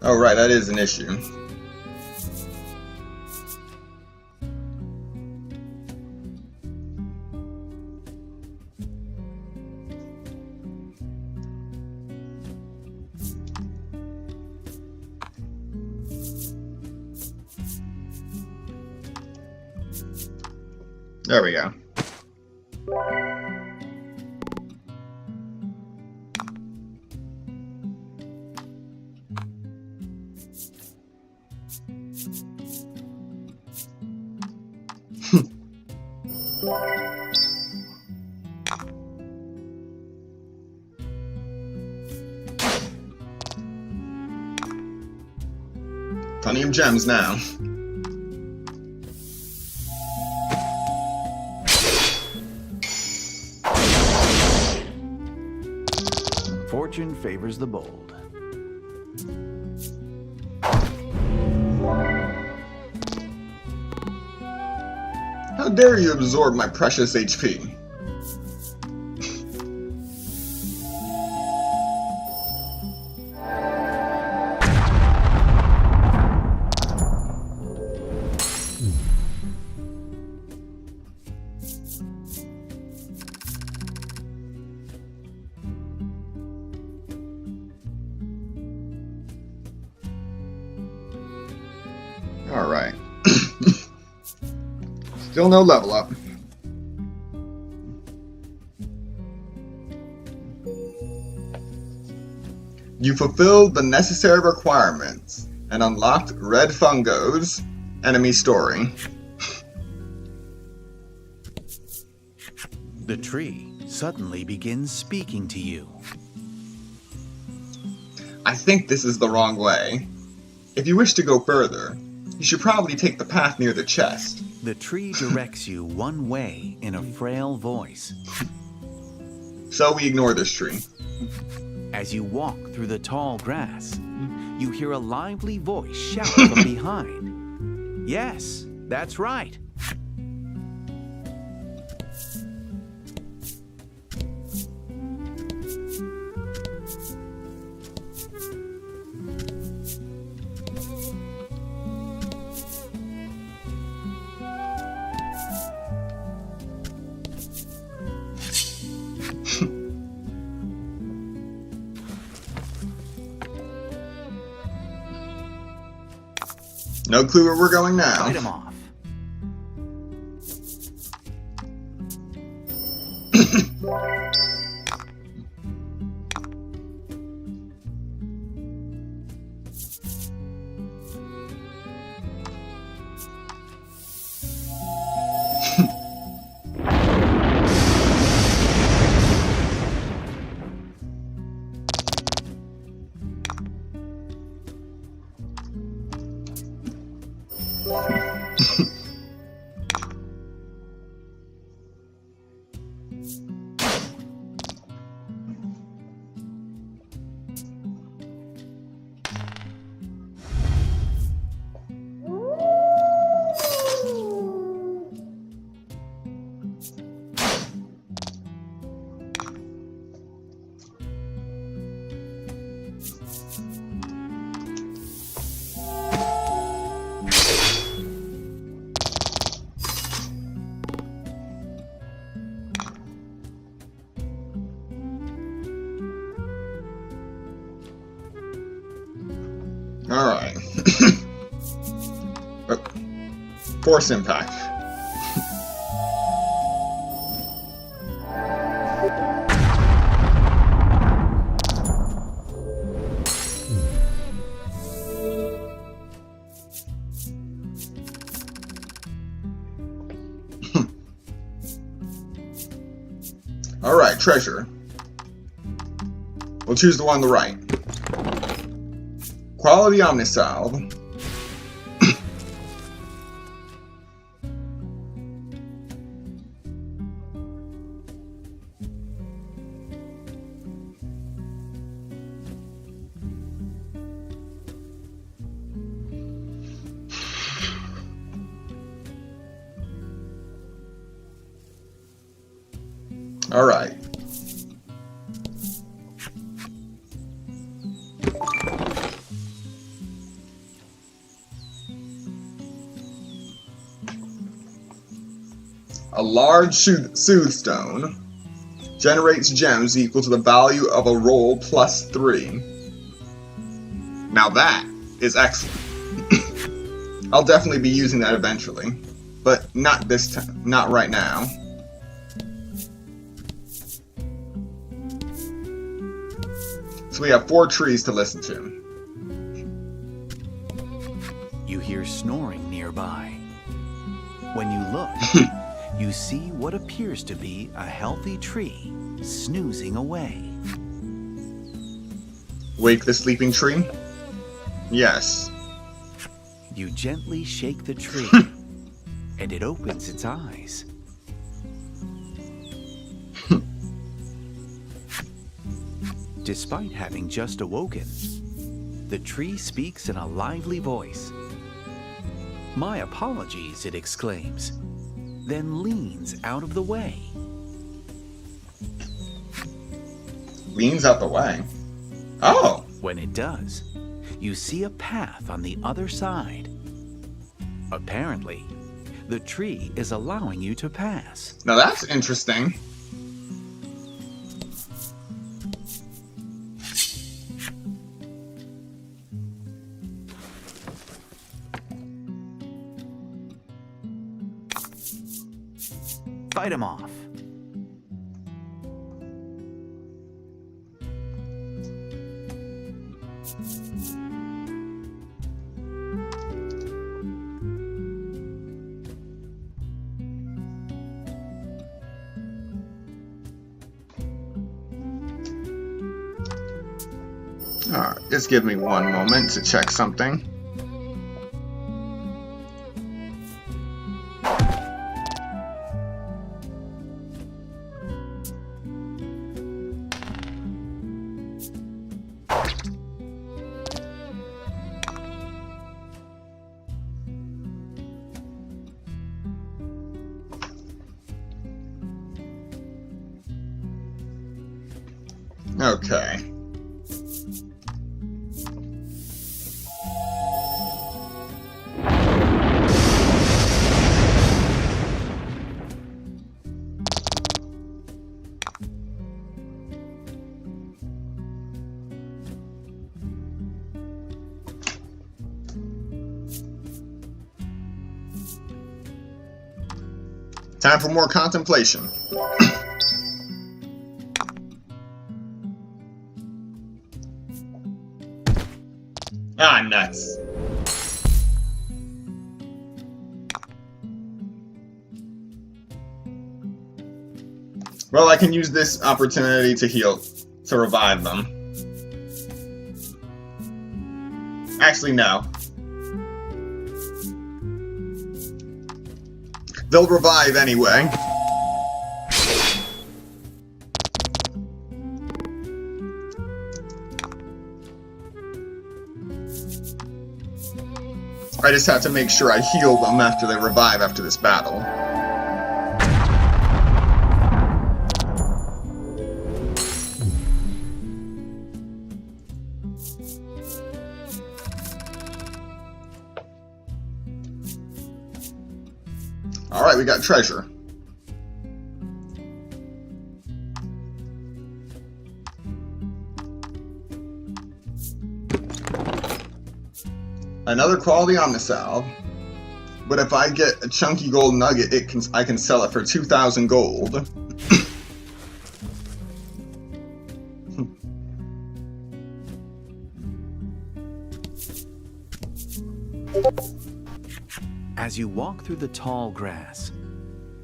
Oh, right, that is an issue. There we go. Plenty of gems now. Fortune favors the bold. How dare you absorb my precious HP? Alright. Still no level up. You fulfilled the necessary requirements. and unlocked Red Fungo's enemy story. The tree suddenly begins speaking to you. I think this is the wrong way. If you wish to go further, you should probably take the path near the chest. The tree directs you one way in a frail voice. So we ignore this tree. As you walk through the tall grass, you hear a lively voice shout from behind. Yes, that's right. No clue where we're going now. Fight him off. Alright. Force impact. Alright, treasure. We'll choose the one on the right. Quality Omnisalve. All right. A large soothe stone generates gems equal to the value of a roll plus 3. Now that is excellent. I'll definitely be using that eventually, but not this time, not right now. So we have 4 trees to listen to. You hear snoring nearby. When you look, you see what appears to be a healthy tree snoozing away. Wake the sleeping tree? Yes. You gently shake the tree, and it opens its eyes. Despite having just awoken, the tree speaks in a lively voice. "My apologies," it exclaims, then leans out of the way. Leans out the way? Oh! When it does, you see a path on the other side. Apparently, the tree is allowing you to pass. Now that's interesting. Fight him off. Alright, just give me one moment to check something. Okay. Time for more contemplation. Ah, nuts. Well, I can use this opportunity to heal, to revive them. Actually, no. They'll revive anyway. I just have to make sure I heal them after they revive after this battle. Alright, we got treasure. Another quality Omnisalve. But if I get a chunky gold nugget, I can sell it for 2,000 gold. As you walk through the tall grass,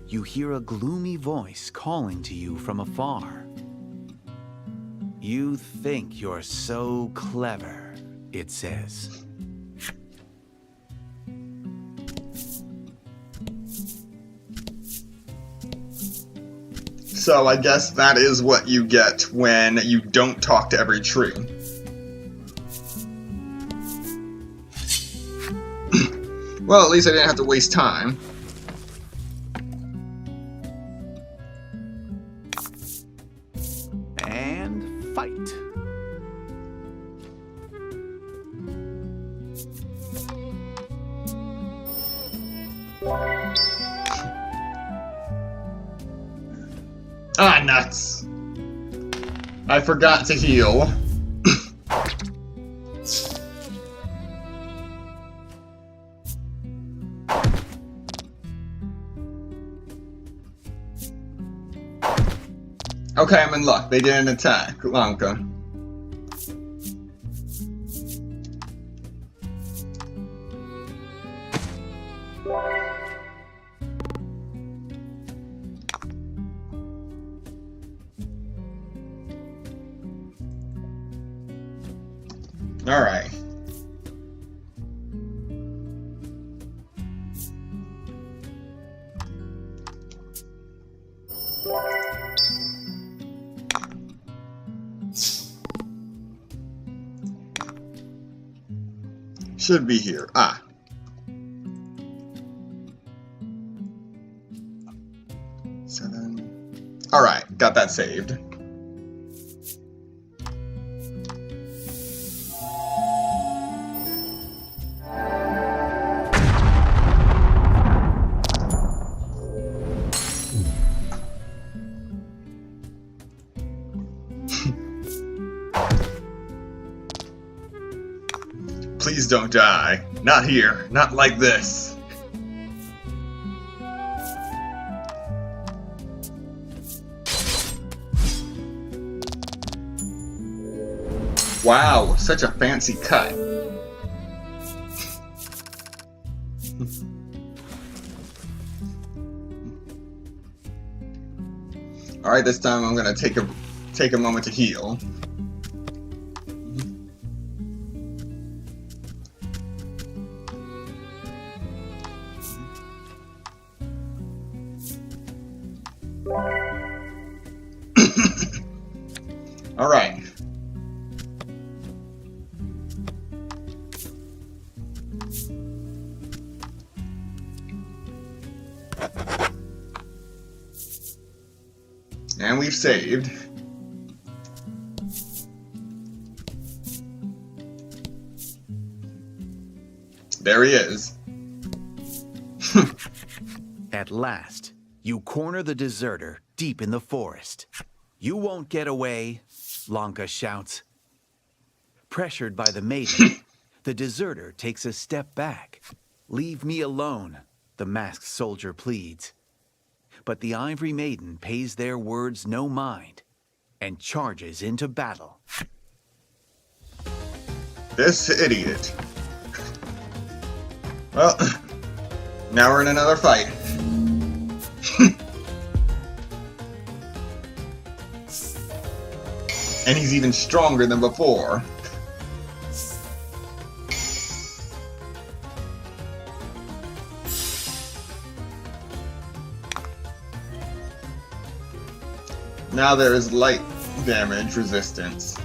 you hear a gloomy voice calling to you from afar. You think you're so clever, it says. So I guess that is what you get when you don't talk to every tree. Well, at least I didn't have to waste time. And fight. Ah, nuts. I forgot to heal. Okay, I'm in luck. They didn't attack Lanka. Alright. Should be here. Ah. Seven. Alright, got that saved. Please don't die. Not here. Not like this. Wow, such a fancy cut. Alright, this time I'm gonna take a moment to heal. Alright. And we've saved. There he is. At last, you corner the deserter deep in the forest. You won't get away, Lanka shouts. Pressured by the maiden, the deserter takes a step back. Leave me alone, the masked soldier pleads. But the ivory maiden pays their words no mind and charges into battle. This idiot. Well, now we're in another fight. And he's even stronger than before. Now there is light damage resistance.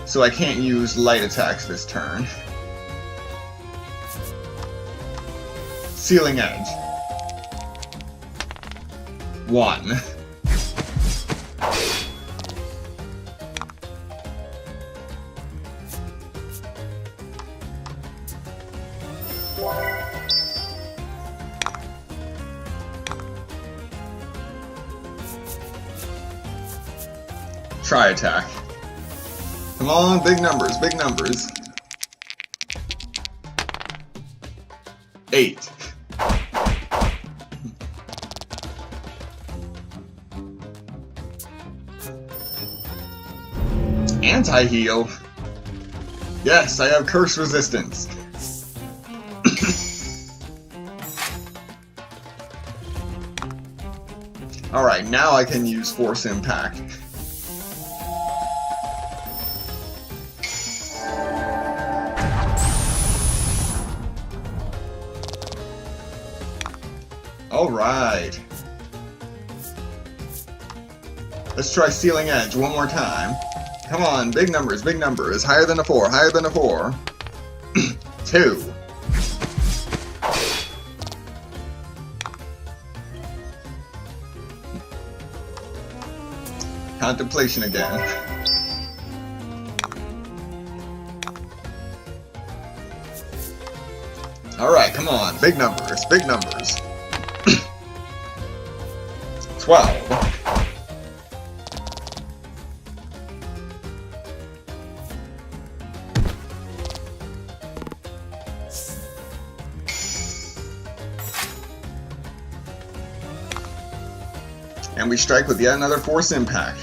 So I can't use light attacks this turn. Sealing Edge. 1. Try attack. Come on, big numbers, big numbers. 8. Anti-heal. Yes, I have curse resistance. Alright, now I can use Force Impact. Alright. Let's try Sealing Edge one more time. Come on, big numbers, big numbers. Higher than a 4, higher than a 4. 2. Contemplation again. Alright, come on, big numbers, big numbers. 12. And we strike with yet another Force Impact.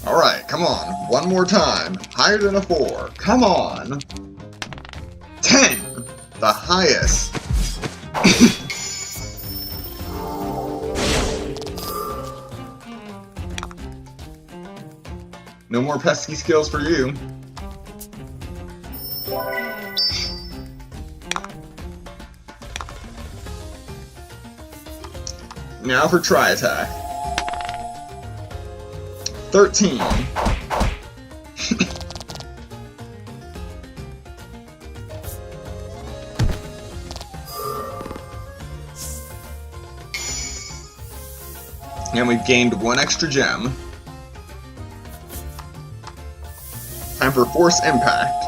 Alright, come on. One more time. Higher than a 4. Come on. 10. The highest. No more pesky skills for you. Now for try attack. 13. And we've gained 1 extra gem. Time for Force Impact.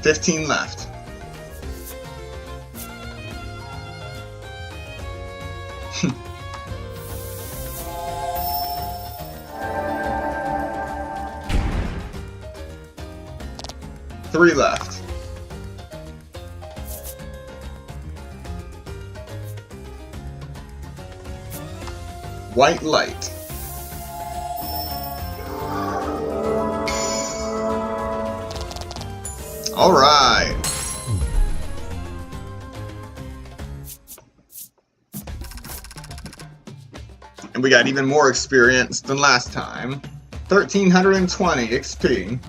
$15 left. $3 left. White light. Alright. And we got even more experience than last time. 1,320 XP.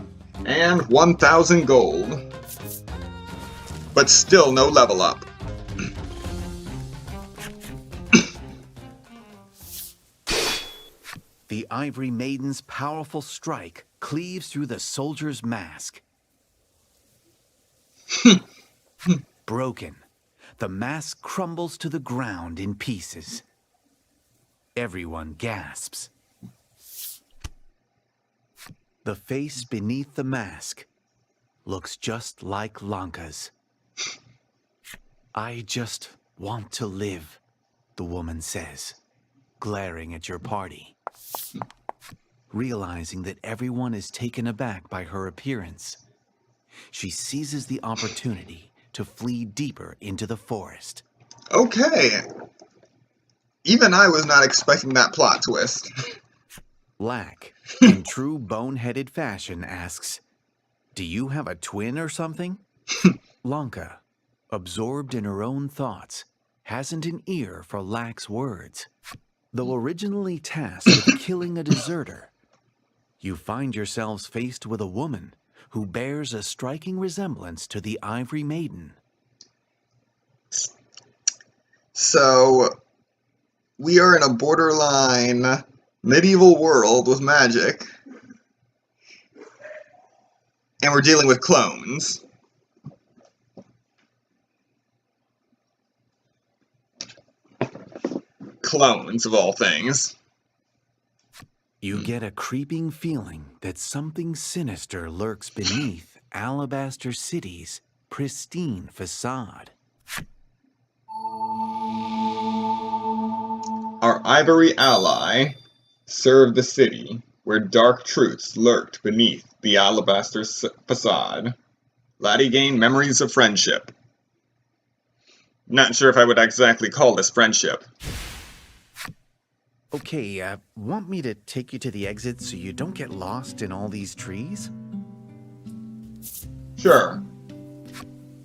And 1,000 gold. But still no level up. The Ivory Maiden's powerful strike cleaves through the soldier's mask. Broken, the mask crumbles to the ground in pieces. Everyone gasps. The face beneath the mask looks just like Lanka's. I just want to live, the woman says, glaring at your party. Realizing that everyone is taken aback by her appearance, she seizes the opportunity to flee deeper into the forest. Okay. Even I was not expecting that plot twist. Lack, in true boneheaded fashion, asks, "Do you have a twin or something?" Lanka, absorbed in her own thoughts, hasn't an ear for Lack's words. Though originally tasked with killing a deserter, you find yourselves faced with a woman who bears a striking resemblance to the Ivory Maiden. So, we are in a borderline medieval world with magic. And we're dealing with clones. Clones, of all things. You get a creeping feeling that something sinister lurks beneath Alabaster City's pristine facade. Our ivory ally served the city where dark truths lurked beneath the alabaster facade. Laddie gained memories of friendship. Not sure if I would exactly call this friendship. Okay, want me to take you to the exit so you don't get lost in all these trees? Sure.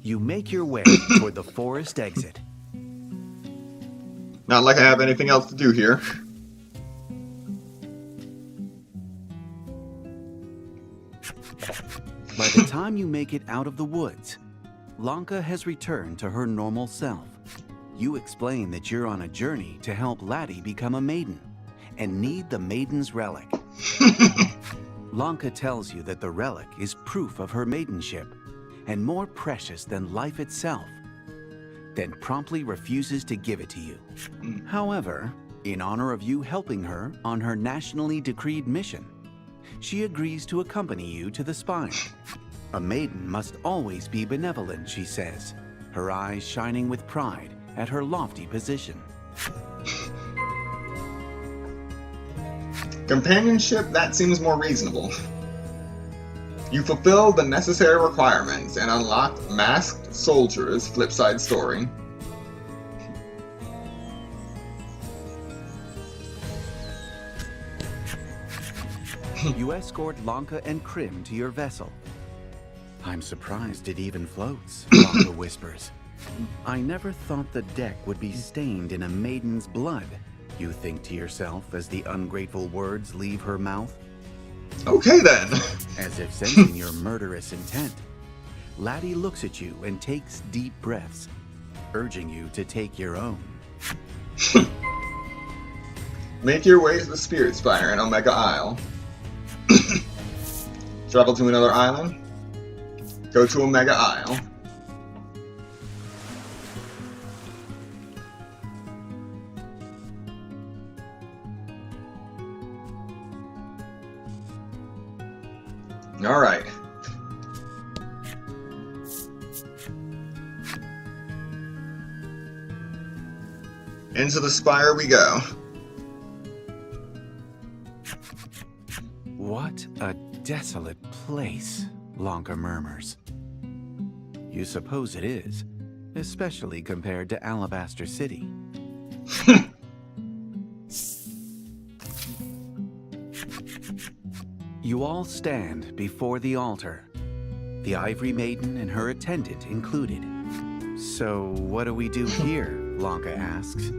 You make your way toward the forest exit. Not like I have anything else to do here. By the time you make it out of the woods, Lanka has returned to her normal self. You explain that you're on a journey to help Laddie become a maiden and need the maiden's relic. Lanka tells you that the relic is proof of her maidenship and more precious than life itself, then promptly refuses to give it to you. However, in honor of you helping her on her nationally decreed mission, she agrees to accompany you to the spire. A maiden must always be benevolent, she says, her eyes shining with pride at her lofty position. Companionship, that seems more reasonable. You fulfill the necessary requirements and unlock Masked Soldier's flipside story. You escort Lanka and Krim to your vessel. I'm surprised it even floats, Lanka whispers. I never thought the deck would be stained in a maiden's blood, you think to yourself as the ungrateful words leave her mouth. Okay then. As if sensing your murderous intent, Laddie looks at you and takes deep breaths, urging you to take your own. Make your way to the Spirit Spire in Omega Isle. Travel to another island. Go to Omega Isle. Alright. Into the spire we go. What a desolate place, Lanka murmurs. You suppose it is, especially compared to Alabaster City. You all stand before the altar. the Ivory Maiden and her attendant included. So what do we do here? Lanka asks.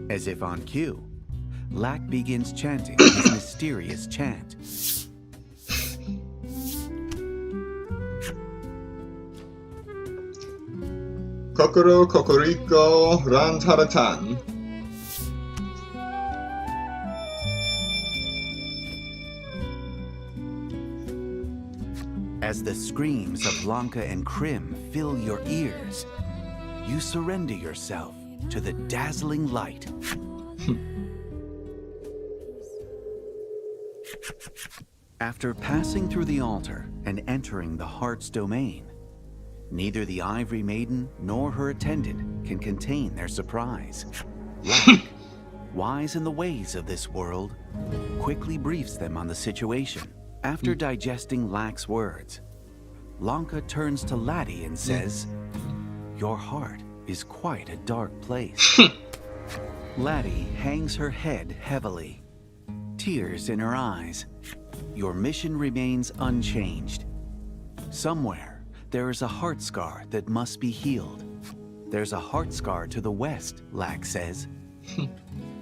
As if on cue, Lack begins chanting his mysterious chant. Kokoro kokoriko rantaratan. As the screams of Lanka and Krim fill your ears, you surrender yourself to the dazzling light. After passing through the altar and entering the heart's domain, neither the Ivory Maiden nor her attendant can contain their surprise. Lack, wise in the ways of this world, quickly briefs them on the situation. After digesting Lack's words, Lanka turns to Laddie and says, "Your heart is quite a dark place." Laddie hangs her head heavily, tears in her eyes. Your mission remains unchanged. Somewhere, there is a heart scar that must be healed. There's a heart scar to the west, Lack says.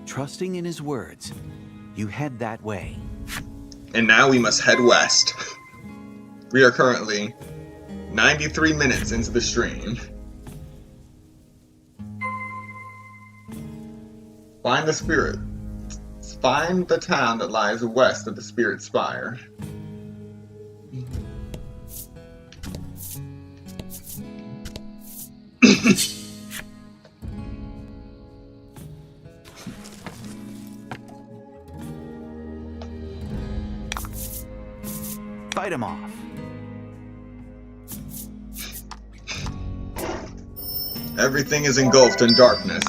Trusting in his words, you head that way. And now we must head west. We are currently 93 minutes into the stream. Find the spirit. Find the town that lies west of the Spirit Spire. Fight him off. Everything is engulfed in darkness.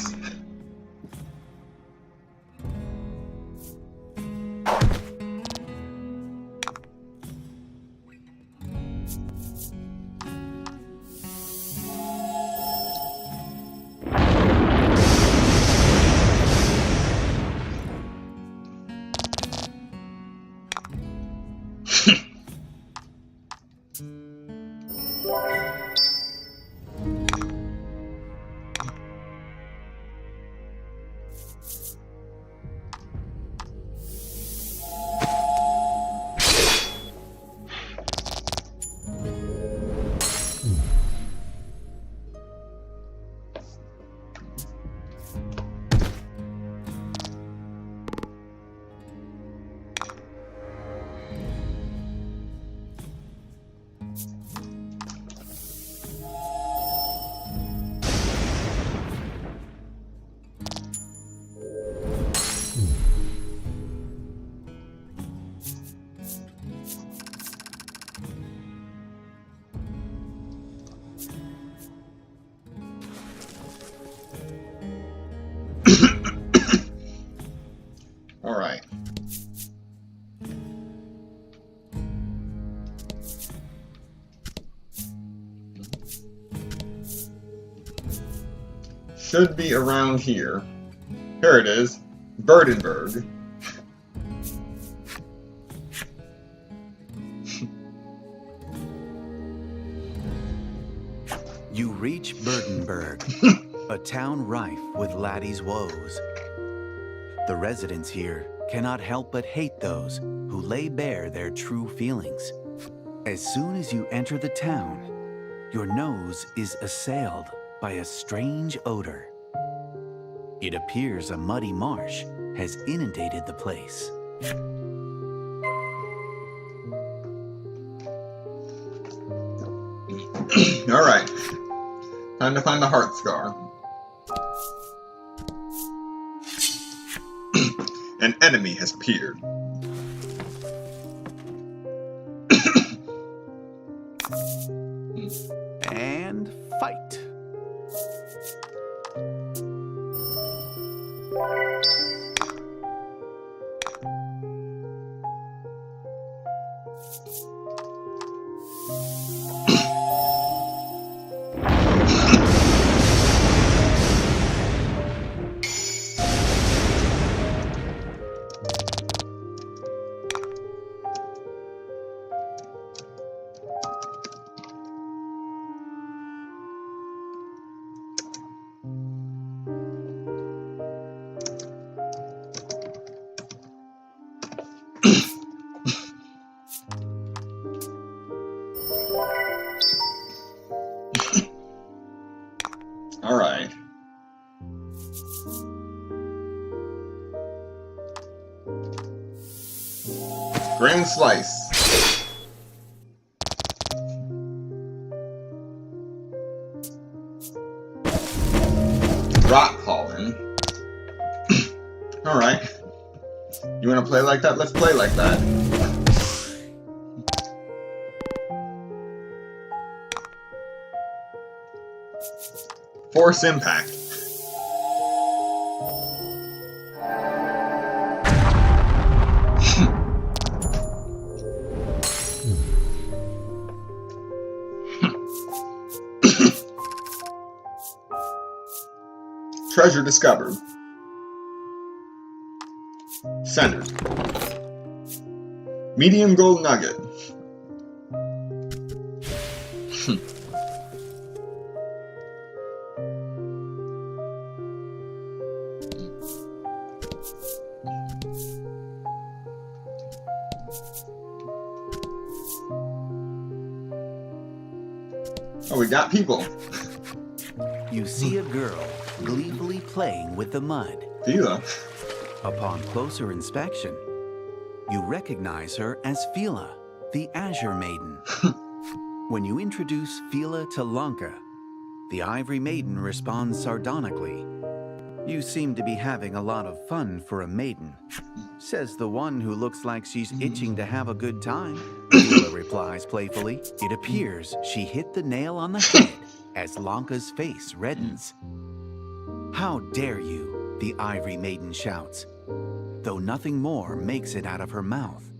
Alright. Should be around here. Here it is. Burdenberg. You reach Burdenberg, a town rife with Laddie's woes. The residents here cannot help but hate those who lay bare their true feelings. As soon as you enter the town, your nose is assailed by a strange odor. It appears a muddy marsh has inundated the place. Alright. Time to find the heart scar. An enemy has appeared. And fight. Grand Slice. Rock Pollen. Alright. You wanna play like that? Let's play like that. Force Impact. Treasure discovered. Centered. Medium gold nugget. Oh, we got people. You see a girl gleefully playing with the mud. Fila. Upon closer inspection, you recognize her as Fila, the Azure Maiden. When you introduce Fila to Lanka, the Ivory Maiden responds sardonically. You seem to be having a lot of fun for a maiden, says the one who looks like she's itching to have a good time. Fila replies playfully. It appears she hit the nail on the head as Lanka's face reddens. How dare you, the Ivory Maiden shouts, though nothing more makes it out of her mouth.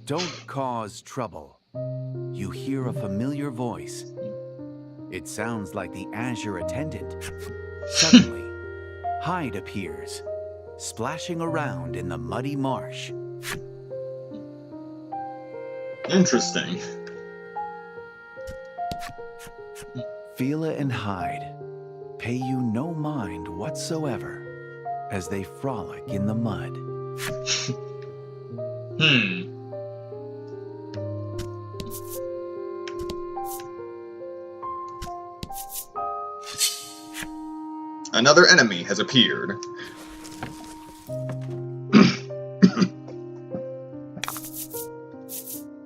Don't cause trouble. You hear a familiar voice. It sounds like the Azure attendant. Suddenly, Hyde appears, splashing around in the muddy marsh. Interesting. Fila and Hyde pay you no mind whatsoever as they frolic in the mud. Another enemy has appeared.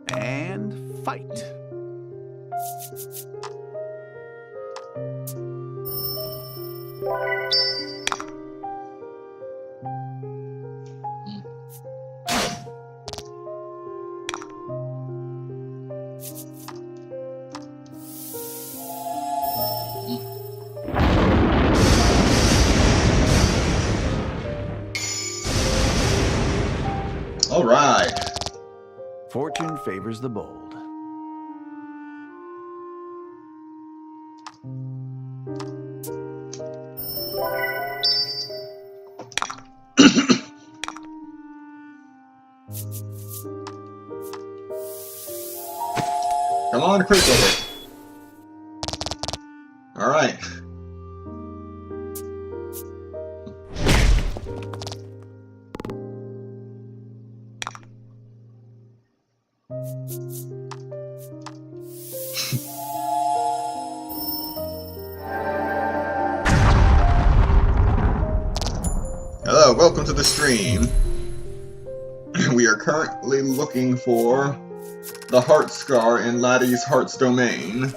And fight. All right. Fortune favors the bold. Come on, critical hit. All right. Hello, welcome to the stream. We are currently looking for the Heart Scar in Laddie's Heart's Domain.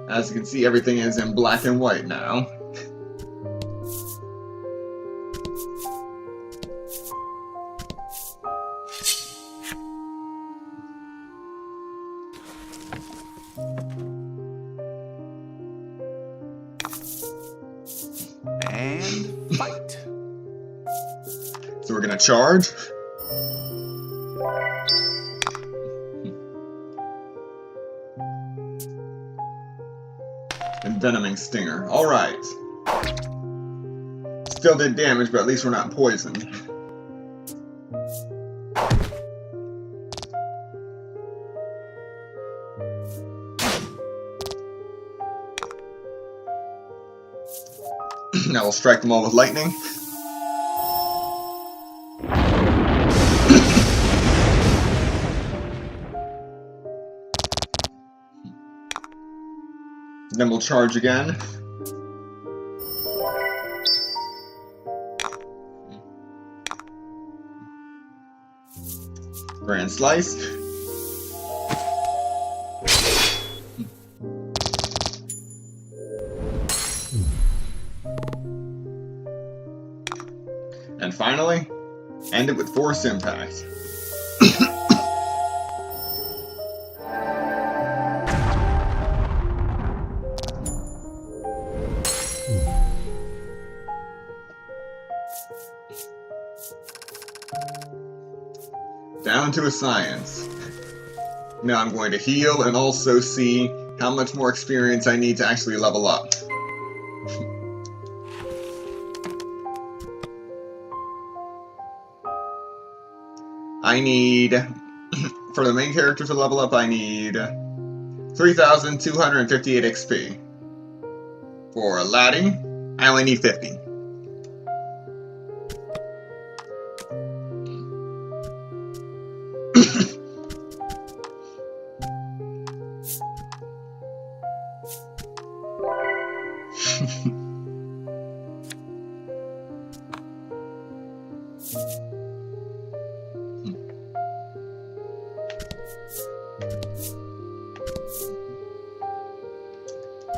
As you can see, everything is in black and white now. And fight. So we're gonna charge. Envenoming Stinger. Alright. Still did damage, but at least we're not poisoned. Now we'll strike them all with lightning. Then we'll charge again. Grand Slice. And finally, end it with Force Impact. Down to a science. Now I'm going to heal and also see how much more experience I need to actually level up. I need, for the main character to level up, I need 3,258 XP. For Laddie, I only need 50.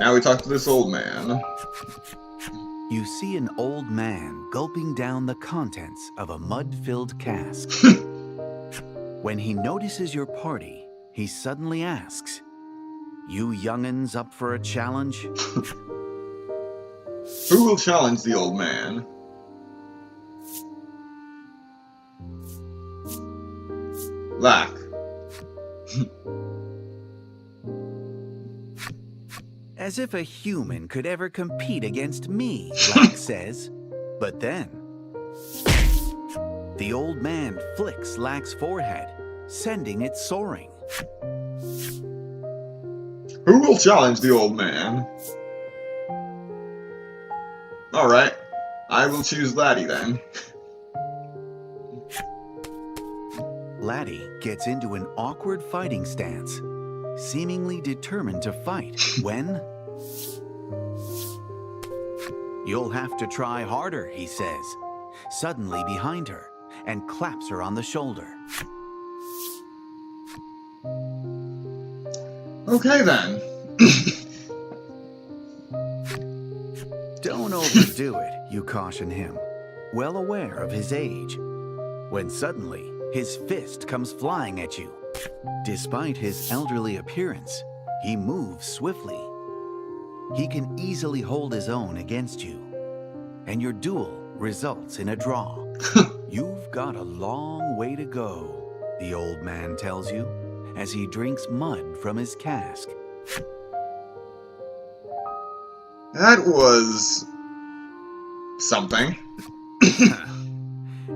Now we talk to this old man. You see an old man gulping down the contents of a mud-filled cask. When he notices your party, he suddenly asks, "You young'uns up for a challenge?" Who will challenge the old man? Lack. As if a human could ever compete against me, Lack says. But then, the old man flicks Lack's forehead, sending it soaring. Who will challenge the old man? Alright, I will choose Laddie then. Laddie gets into an awkward fighting stance, seemingly determined to fight, when... "You'll have to try harder," he says, suddenly behind her, and claps her on the shoulder. Okay then. Don't overdo it, you caution him, well aware of his age, when suddenly his fist comes flying at you. Despite his elderly appearance, he moves swiftly. He can easily hold his own against you, and your duel results in a draw. You've got a long way to go, the old man tells you, as he drinks mud from his cask. That was... something.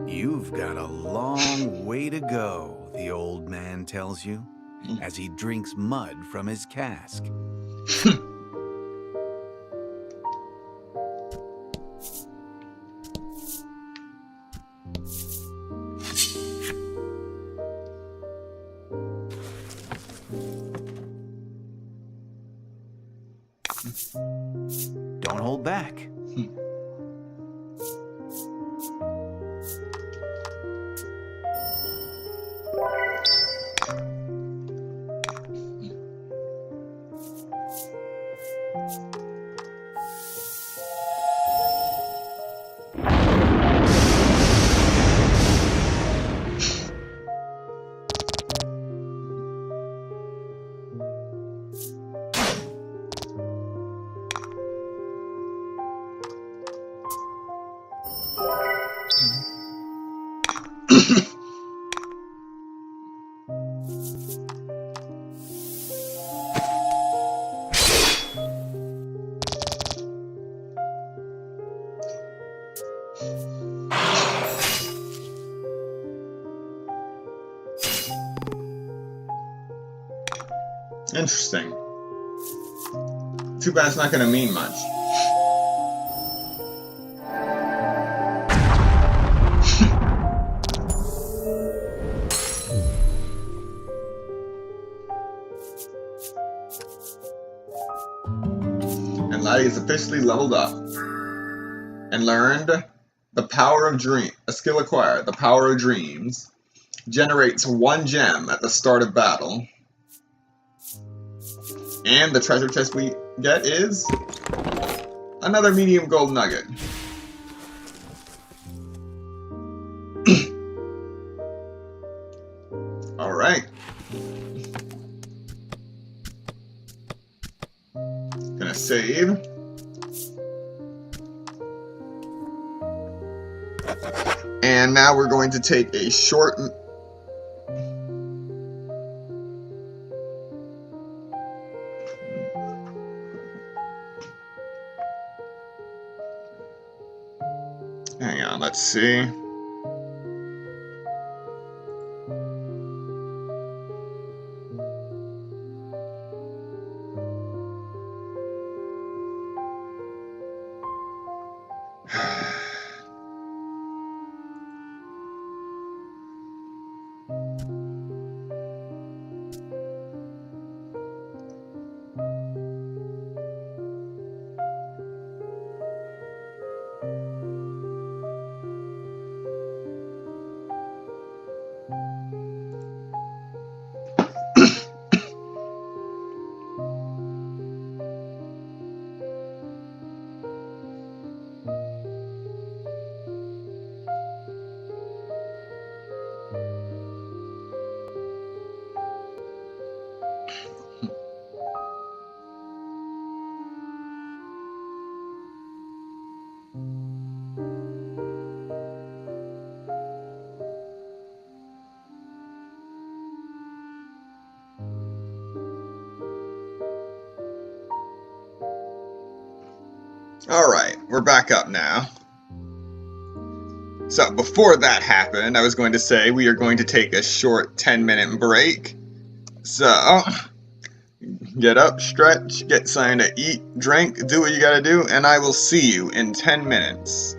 You've got a long way to go, the old man tells you, as he drinks mud from his cask. Don't hold back. Interesting. Too bad it's not going to mean much. And Laddie is officially leveled up and learned the power of dream, a skill acquired, the power of dreams. generates 1 gem at the start of battle. And the treasure chest we get is another medium gold nugget. Alright. Gonna save. And now we're going to take a short... Hang on, let's see. Alright, we're back up now. So, before that happened, I was going to say we are going to take a short 10-minute break. So, get up, stretch, get something to eat, drink, do what you gotta do, and I will see you in 10 minutes.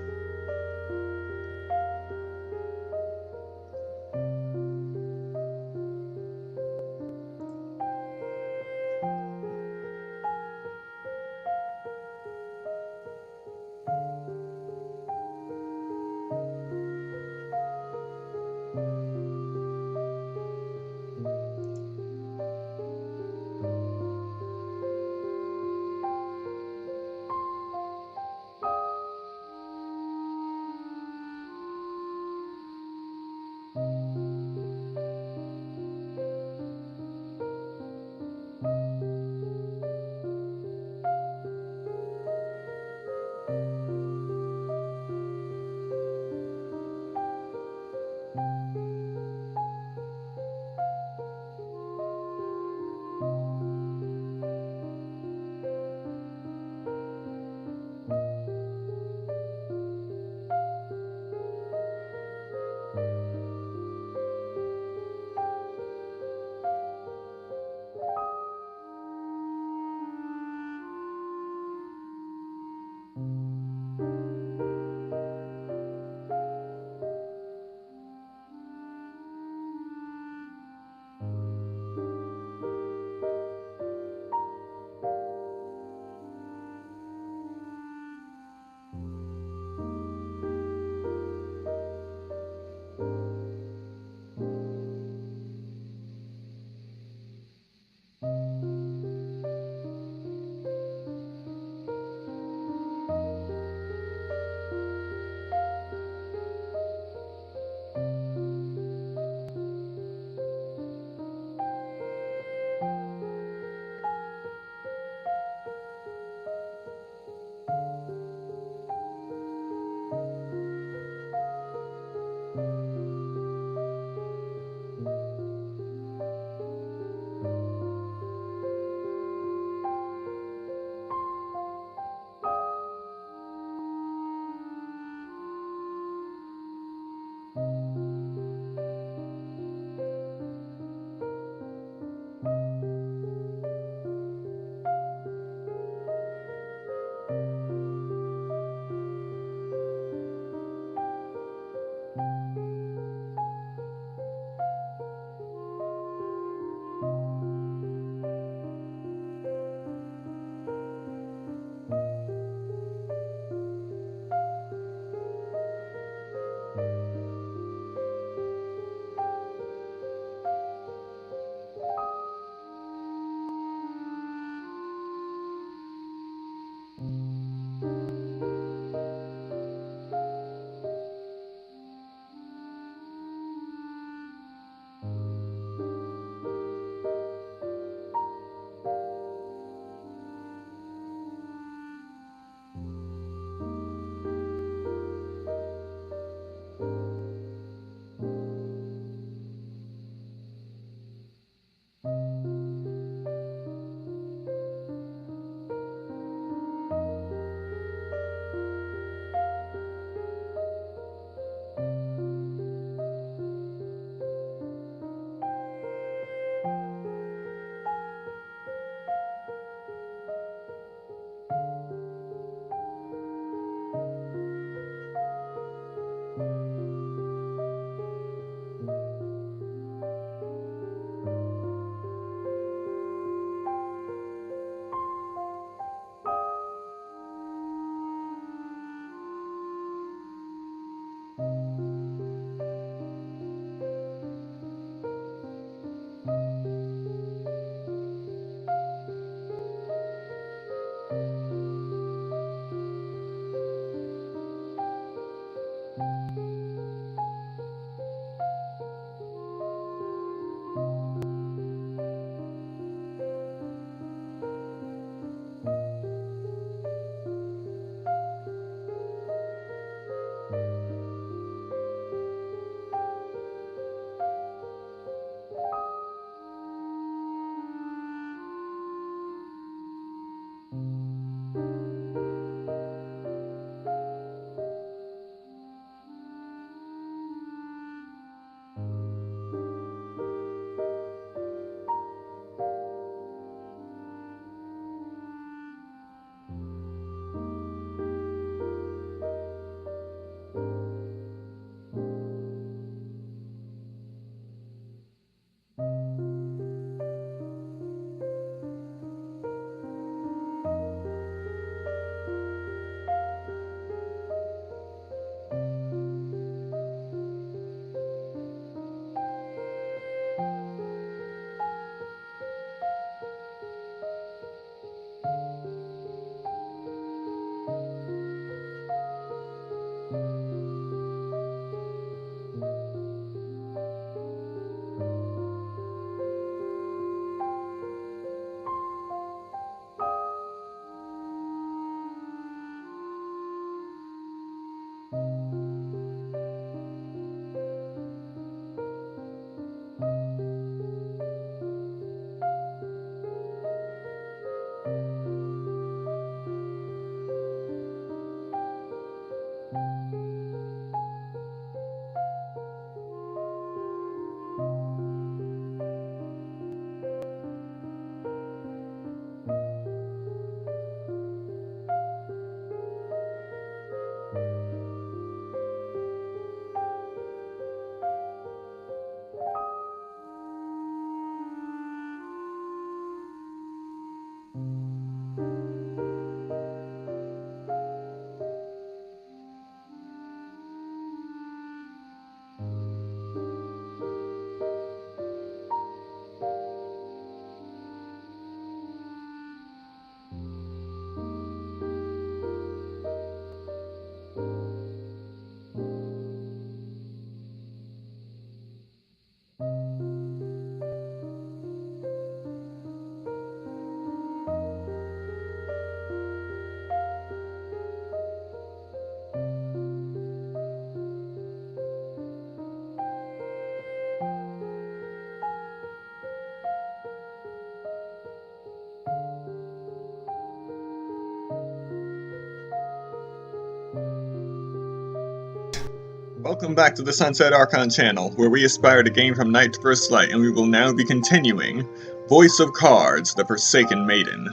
Welcome back to the Sunset Archon channel, where we aspire to gain from night to first light, and we will now be continuing Voice of Cards, the Forsaken Maiden.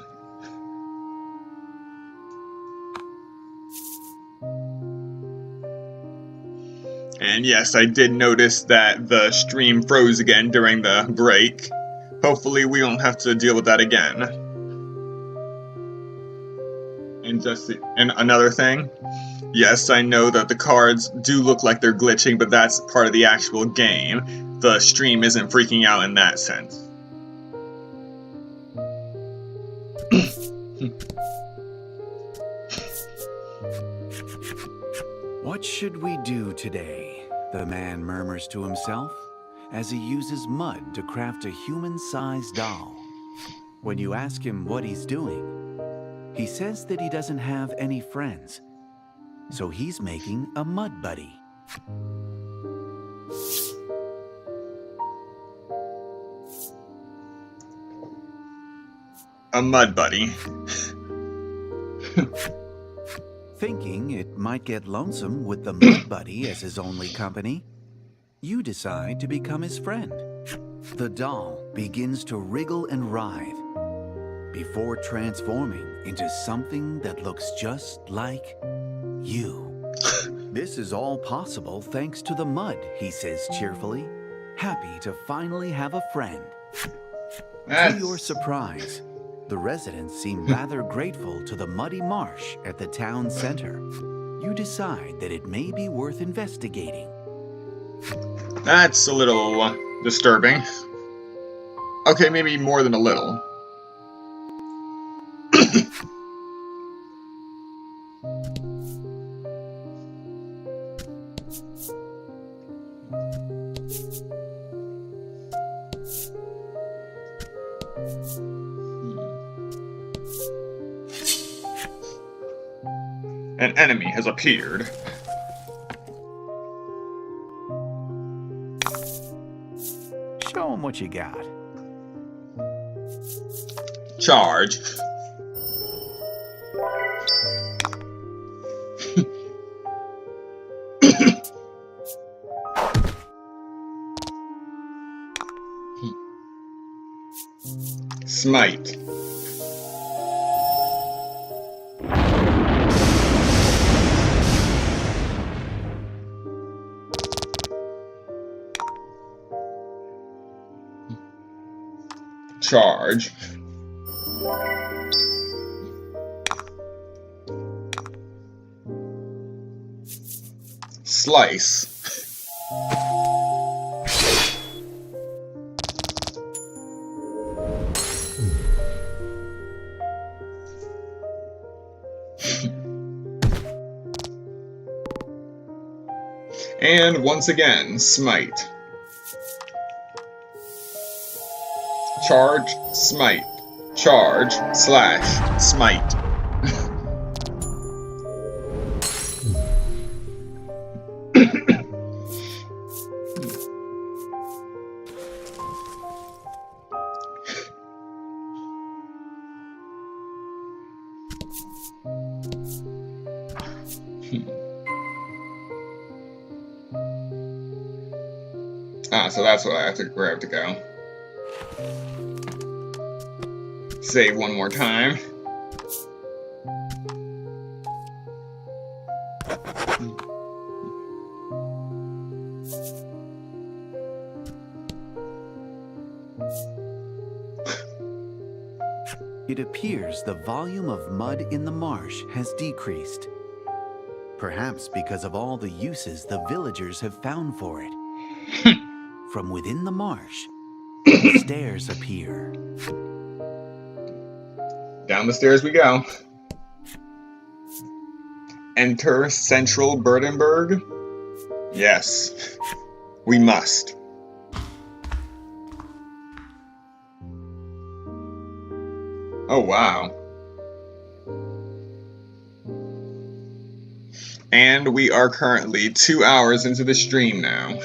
And yes, I did notice that the stream froze again during the break. Hopefully we won't have to deal with that again. And another thing, yes, I know that the cards do look like they're glitching, but that's part of the actual game. The stream isn't freaking out in that sense. What should we do today? The man murmurs to himself as he uses mud to craft a human-sized doll. When you ask him what he's doing, he says that he doesn't have any friends, so he's making a mud buddy. A mud buddy. Thinking it might get lonesome with the mud buddy as his only company, you decide to become his friend. The doll begins to wriggle and writhe before transforming into something that looks just like you. This is all possible thanks to the mud, he says cheerfully, happy to finally have a friend. To your surprise, the residents seem rather grateful to the muddy marsh at the town center. You decide that it may be worth investigating. That's a little disturbing. Okay, maybe more than a little. An enemy has appeared. Show him what you got. Charge. Smite. Charge. Slice. And once again, smite. Charge, smite. Charge, slash, smite. So that's where I have to go. Save one more time. It appears the volume of mud in the marsh has decreased. Perhaps because of all the uses the villagers have found for it. From within the marsh, stairs appear. Down the stairs we go. Enter Central Burdenberg? Yes, we must. Oh, wow. And we are currently 2 hours into the stream now.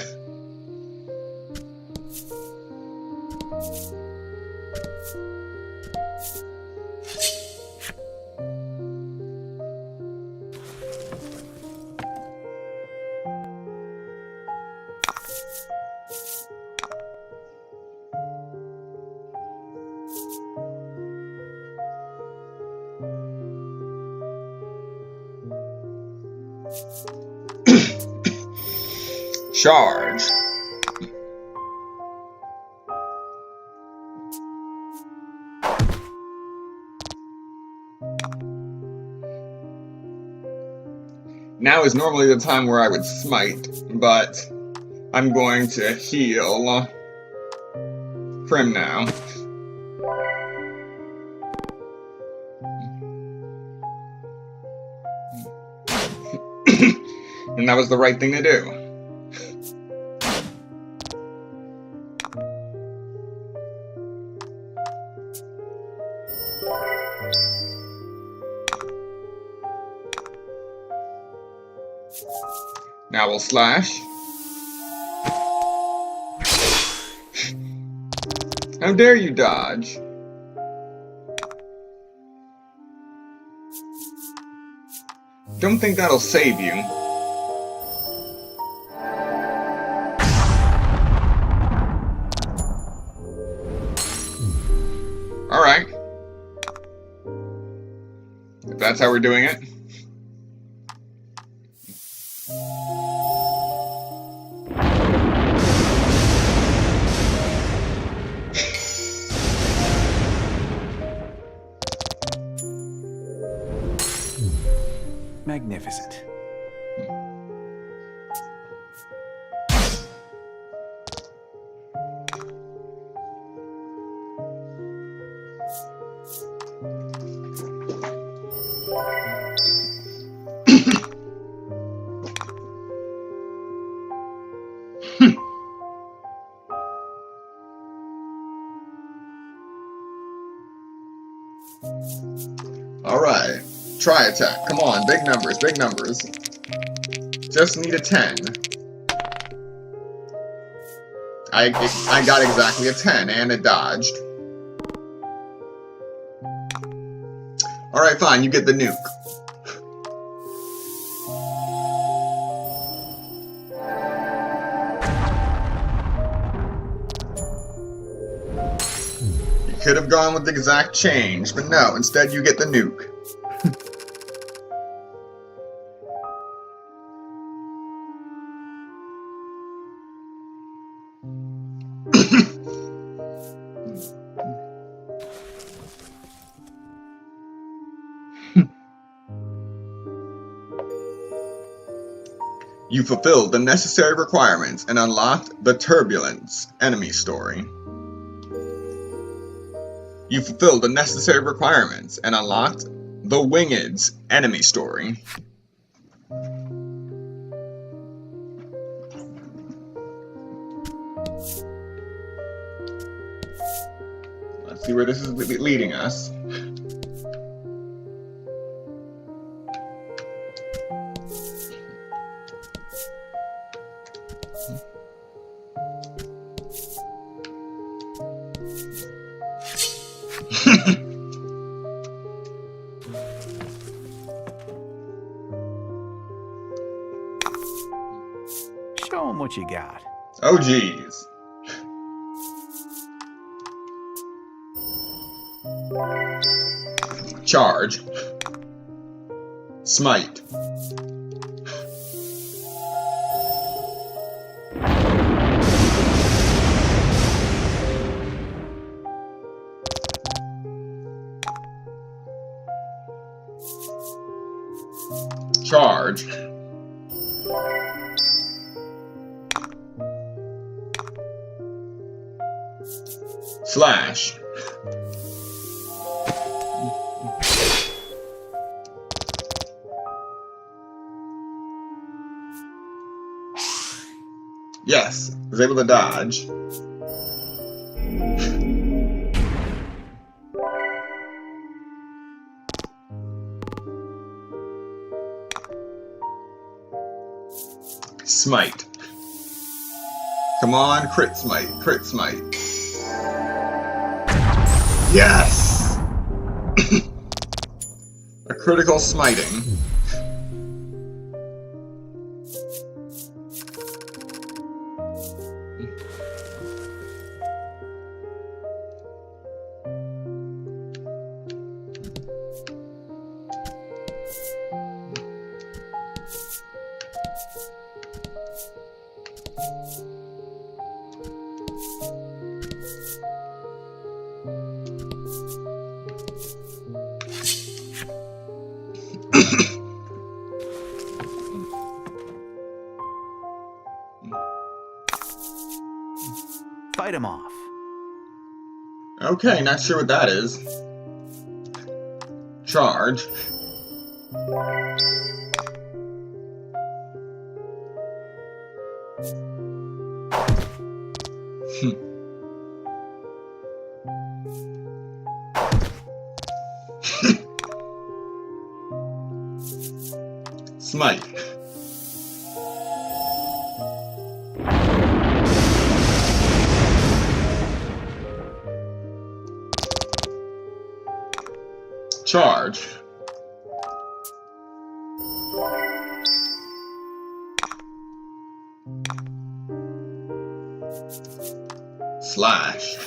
Charge. Now is normally the time where I would smite, but I'm going to heal Prim now. And that was the right thing to do. Now we'll slash. How dare you dodge? Don't think that'll save you. Alright. If that's how we're doing it. Magnificent. Alright. Try attack. Come on, big numbers, big numbers. Just need a 10. I got exactly a 10, and it dodged. Alright, fine, you get the nuke. You could have gone with the exact change, but no, instead you get the nuke. You fulfilled the necessary requirements and unlocked the Turbulence enemy story. You fulfilled the necessary requirements and unlocked the Winged's enemy story. Let's see where this is leading us. Show 'em what you got. Oh, geez. Charge. Smite. Charge. Slash. Yes, was able to dodge. Smite. Come on, crit smite, crit smite. Yes! A critical smiting. Fight him off. Okay, not sure what that is. Charge. Smite. Charge. Slash.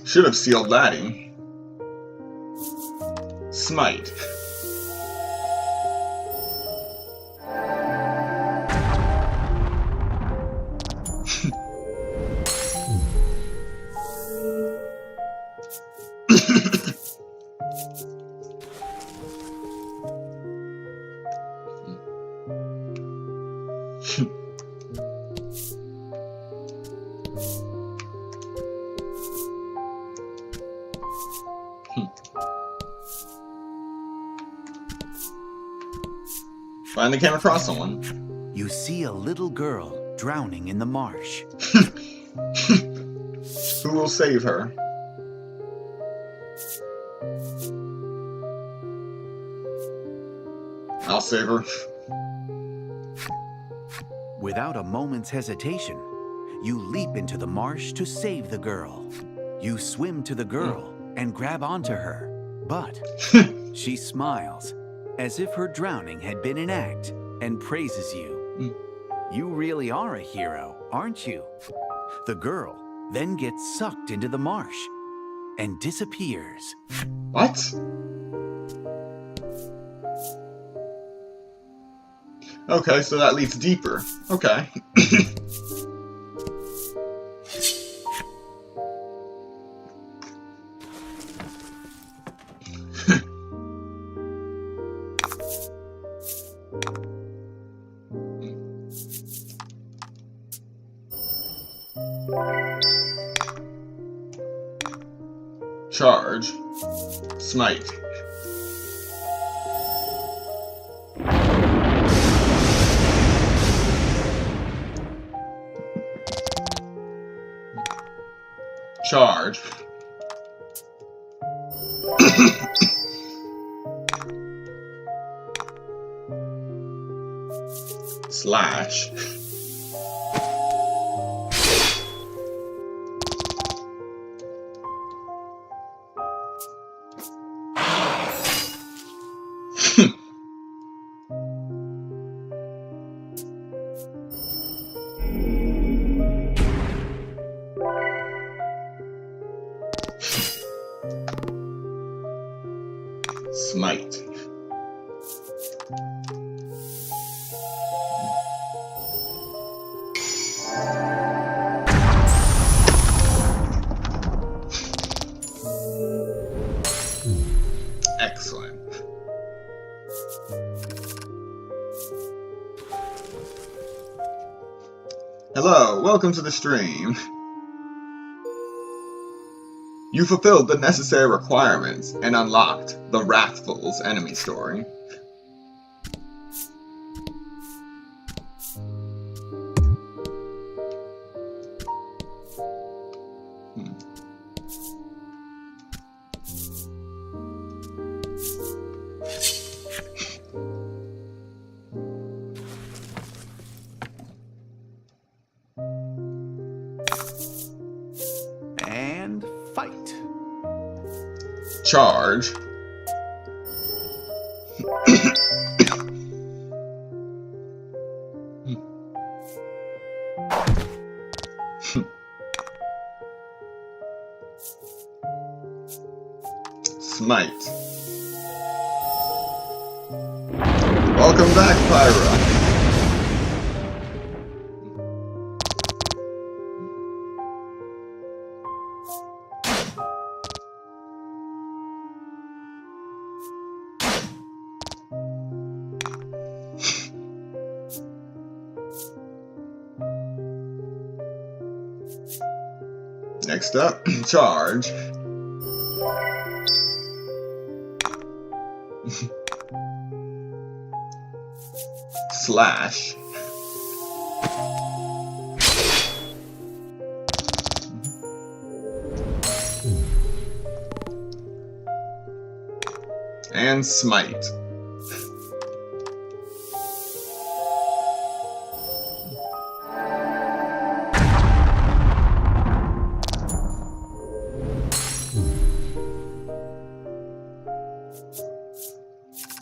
Should have sealed Laddie. Smite. Finally came across someone. You see a little girl drowning in the marsh. Who will save her? I'll save her. Without a moment's hesitation, you leap into the marsh to save the girl. You swim to the girl and grab onto her, but she smiles as if her drowning had been an act and praises you. You really are a hero, aren't you? The girl then gets sucked into the marsh and disappears. What? Okay, so that leads deeper. Okay. Charge. Smite. Charge. Slash. Smite. Excellent. Hello, welcome to the stream. You fulfilled the necessary requirements and unlocked the Wrathful's enemy story. And fight. Charge. Smite. Welcome back, Pyra. Next up, charge. Slash. And smite.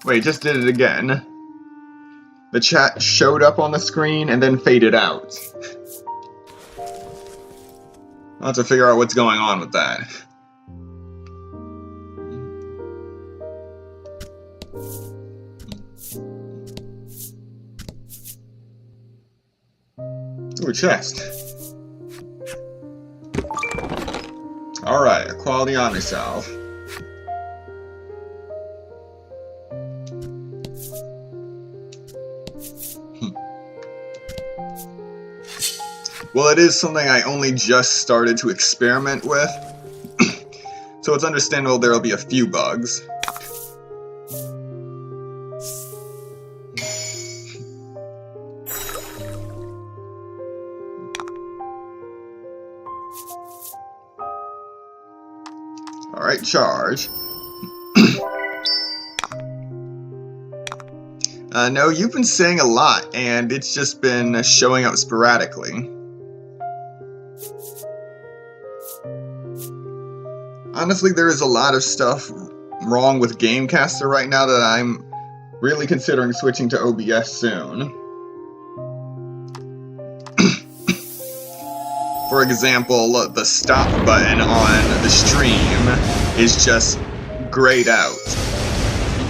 Wait, just did it again. The chat showed up on the screen and then faded out. I'll have to figure out what's going on with that. Ooh, a chest. Alright, a quality Omni Salve. Well, it is something I only just started to experiment with, so it's understandable there will be a few bugs. Alright, charge. No, you've been saying a lot, and it's just been showing up sporadically. Honestly, there is a lot of stuff wrong with Gamecaster right now that I'm really considering switching to OBS soon. For example, the stop button on the stream is just grayed out.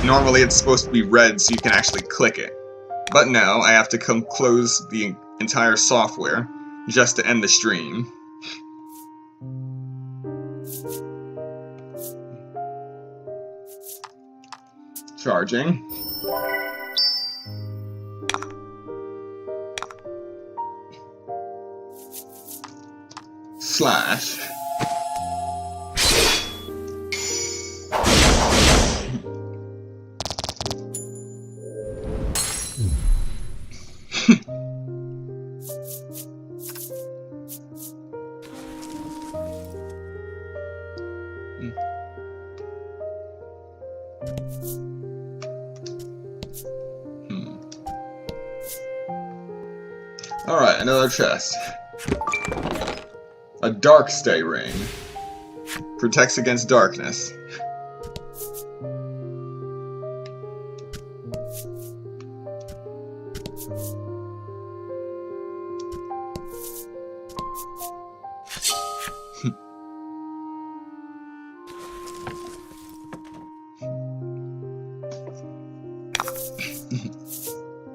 Normally it's supposed to be red so you can actually click it. But no, I have to come close the entire software just to end the stream. Charging. Slash. Alright, another chest. A dark stay ring. Protects against darkness.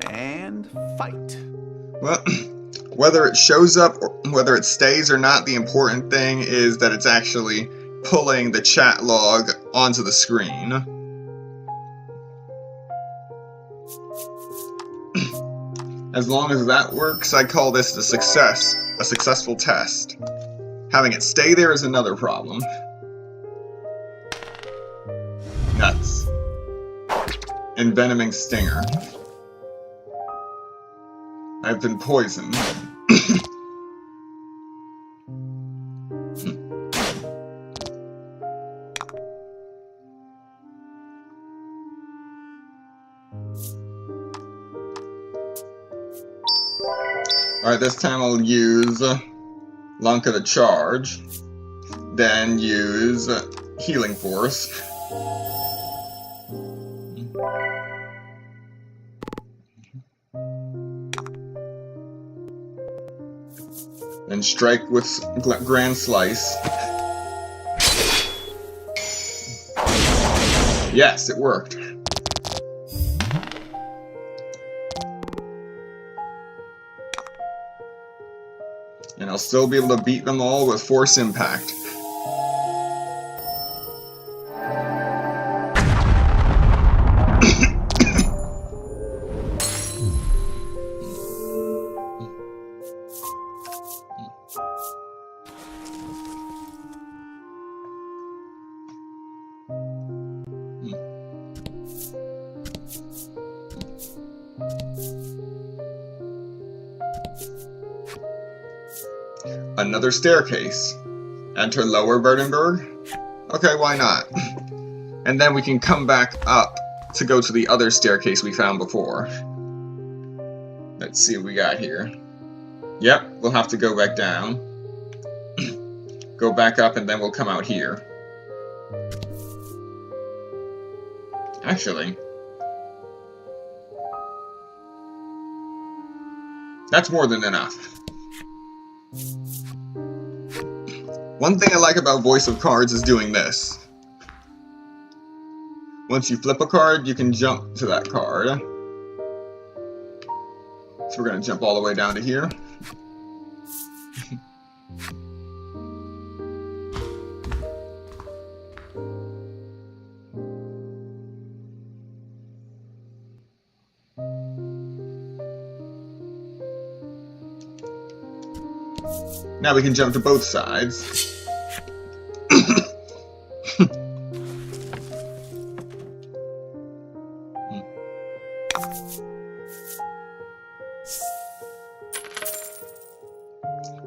And fight. Well, whether it shows up or whether it stays or not, the important thing is that it's actually pulling the chat log onto the screen. As long as that works, I call this a successful test. Having it stay there is another problem. Nuts. Envenoming stinger. I've been poisoned. Alright, this time I'll use Lanka to charge, then use Healing Force. Then strike with Grand Slice. Yes, it worked. And I'll still be able to beat them all with Force Impact. Another staircase. Enter Lower Burdenberg? Okay, why not? And then we can come back up to go to the other staircase we found before. Let's see what we got here. Yep, we'll have to go back down. Go back up and then we'll come out here. Actually, that's more than enough. One thing I like about Voice of Cards is doing this. Once you flip a card, you can jump to that card. So we're going to jump all the way down to here. Now we can jump to both sides.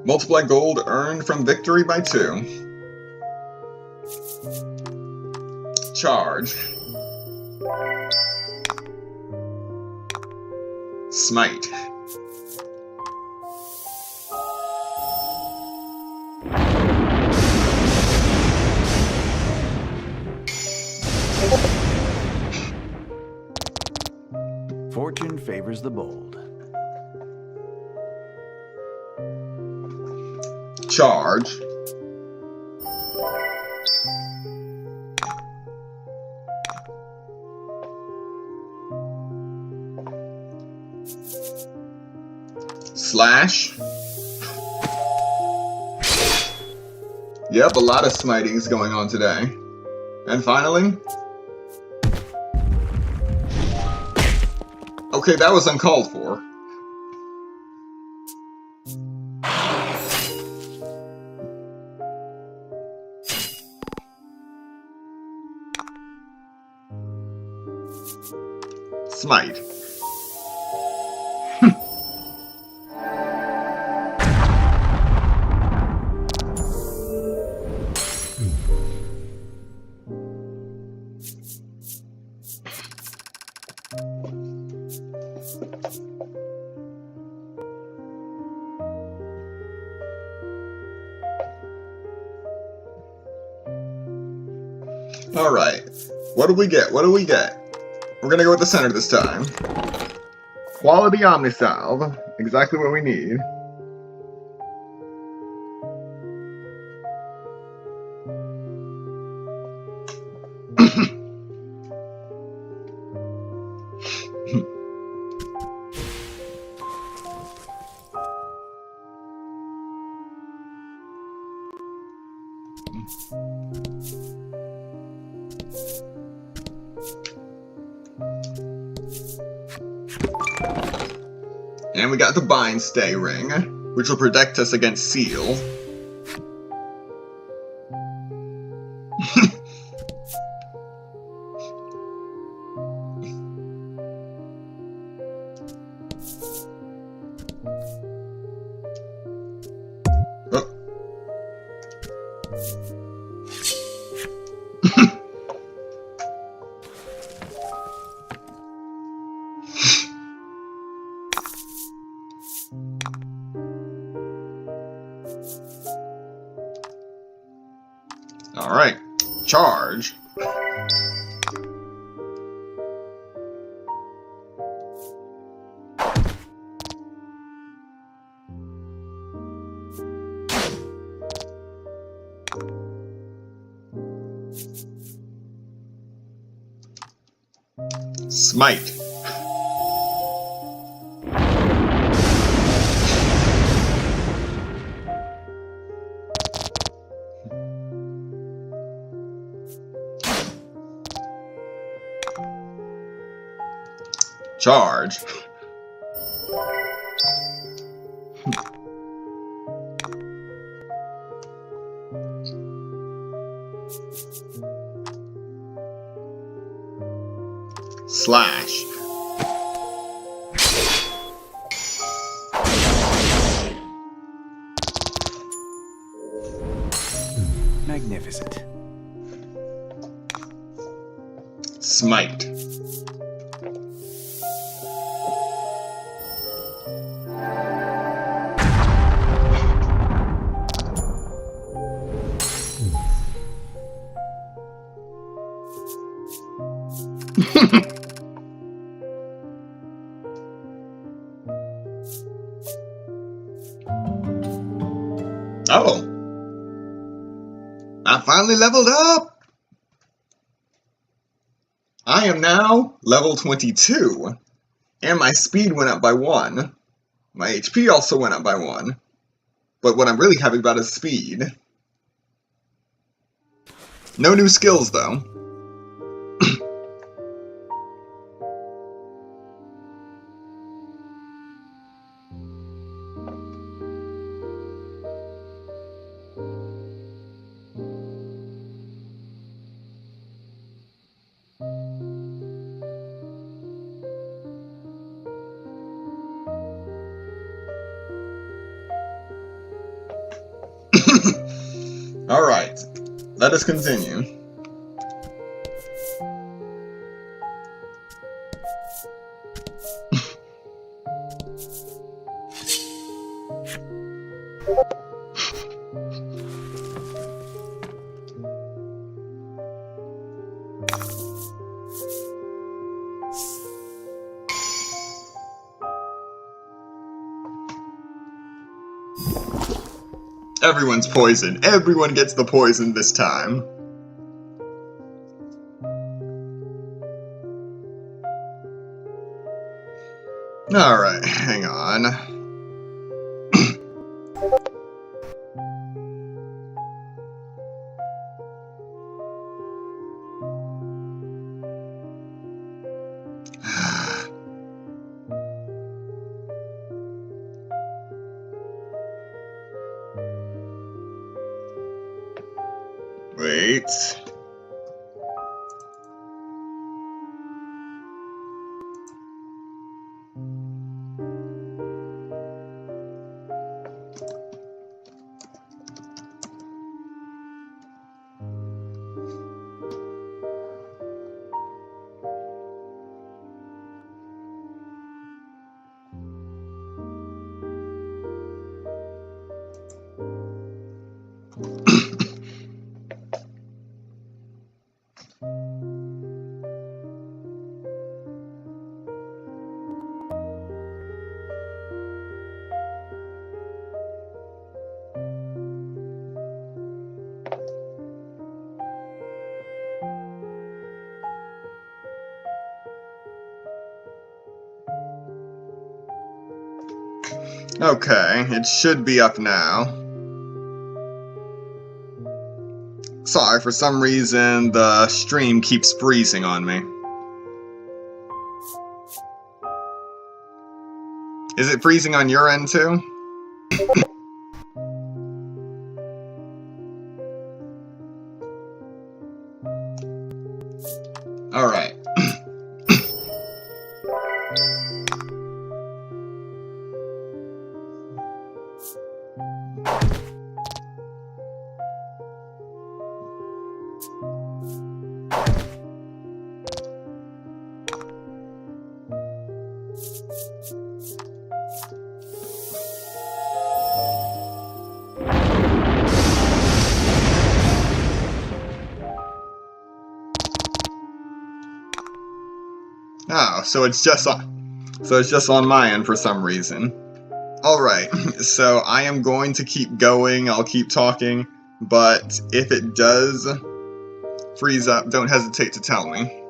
Multiply gold earned from victory by 2. Charge. Smite. Fortune favors the bold. Charge. Slash. Yep, a lot of smitings going on today. And finally... Okay, that was uncalled for. Smite. Alright. What do we get? What do we get? We're gonna go with the center this time. Quality Omnisalve. Exactly what we need. And we got the Bind Stay Ring, which will protect us against Seal. Oh. Alright, charge. Smite. Charge. Slash. Magnificent. Smite. Oh! I finally leveled up! I am now level 22. And my speed went up by 1. My HP also went up by 1. But what I'm really happy about is speed. No new skills, though. Alright, let us continue. Everyone's poisoned. Everyone gets the poison this time. Alright, hang on. Wait. Okay, it should be up now. Sorry, for some reason the stream keeps freezing on me. Is it freezing on your end too? Alright. Oh, so it's just on my end for some reason. Alright, so I am going to keep going, I'll keep talking, but if it does freeze up, don't hesitate to tell me.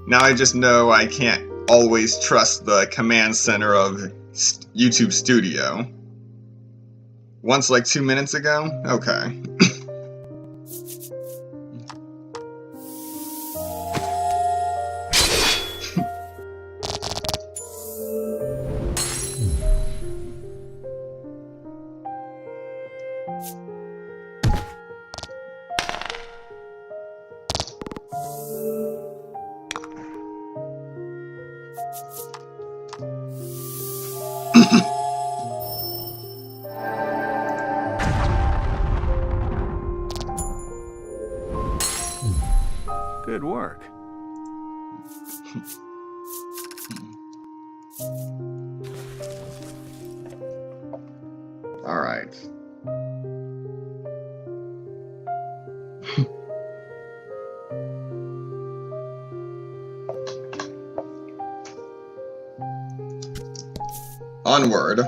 Now I just know I can't always trust the command center of YouTube Studio. Once like 2 minutes ago? Okay. Good work. All right. Onward.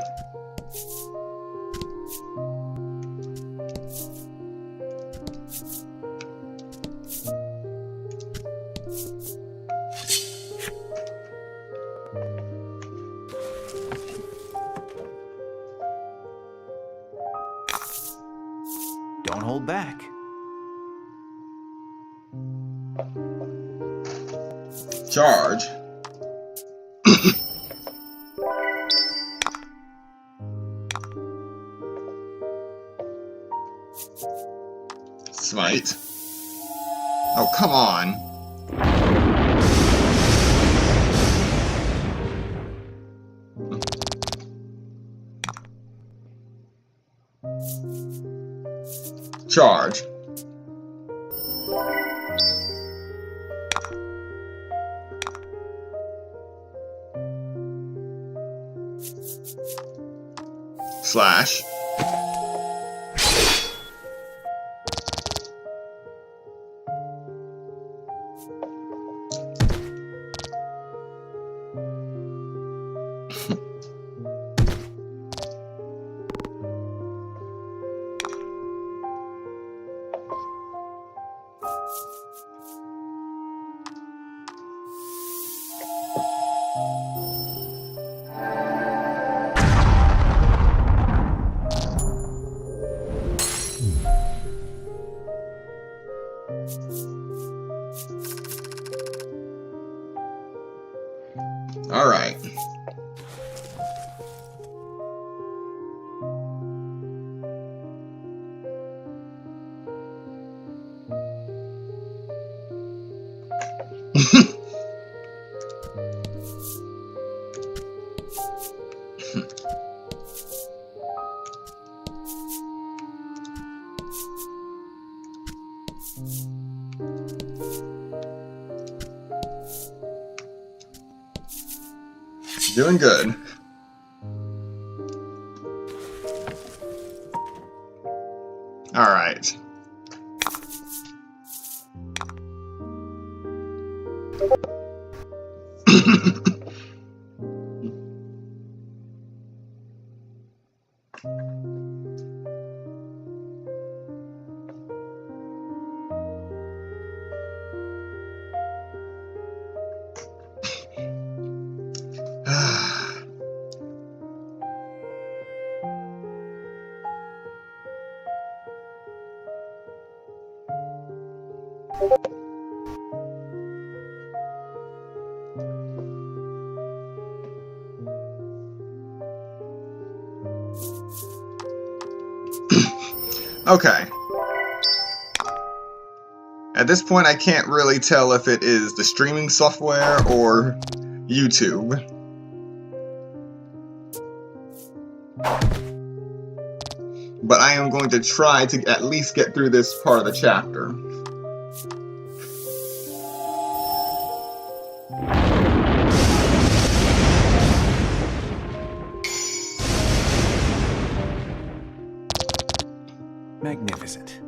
Don't hold back. Charge. Smite. Oh, come on. Charge. Slash. All right. Doing good. All right. Okay. At this point, I can't really tell if it is the streaming software or YouTube. But I am going to try to at least get through this part of the chapter. Magnificent.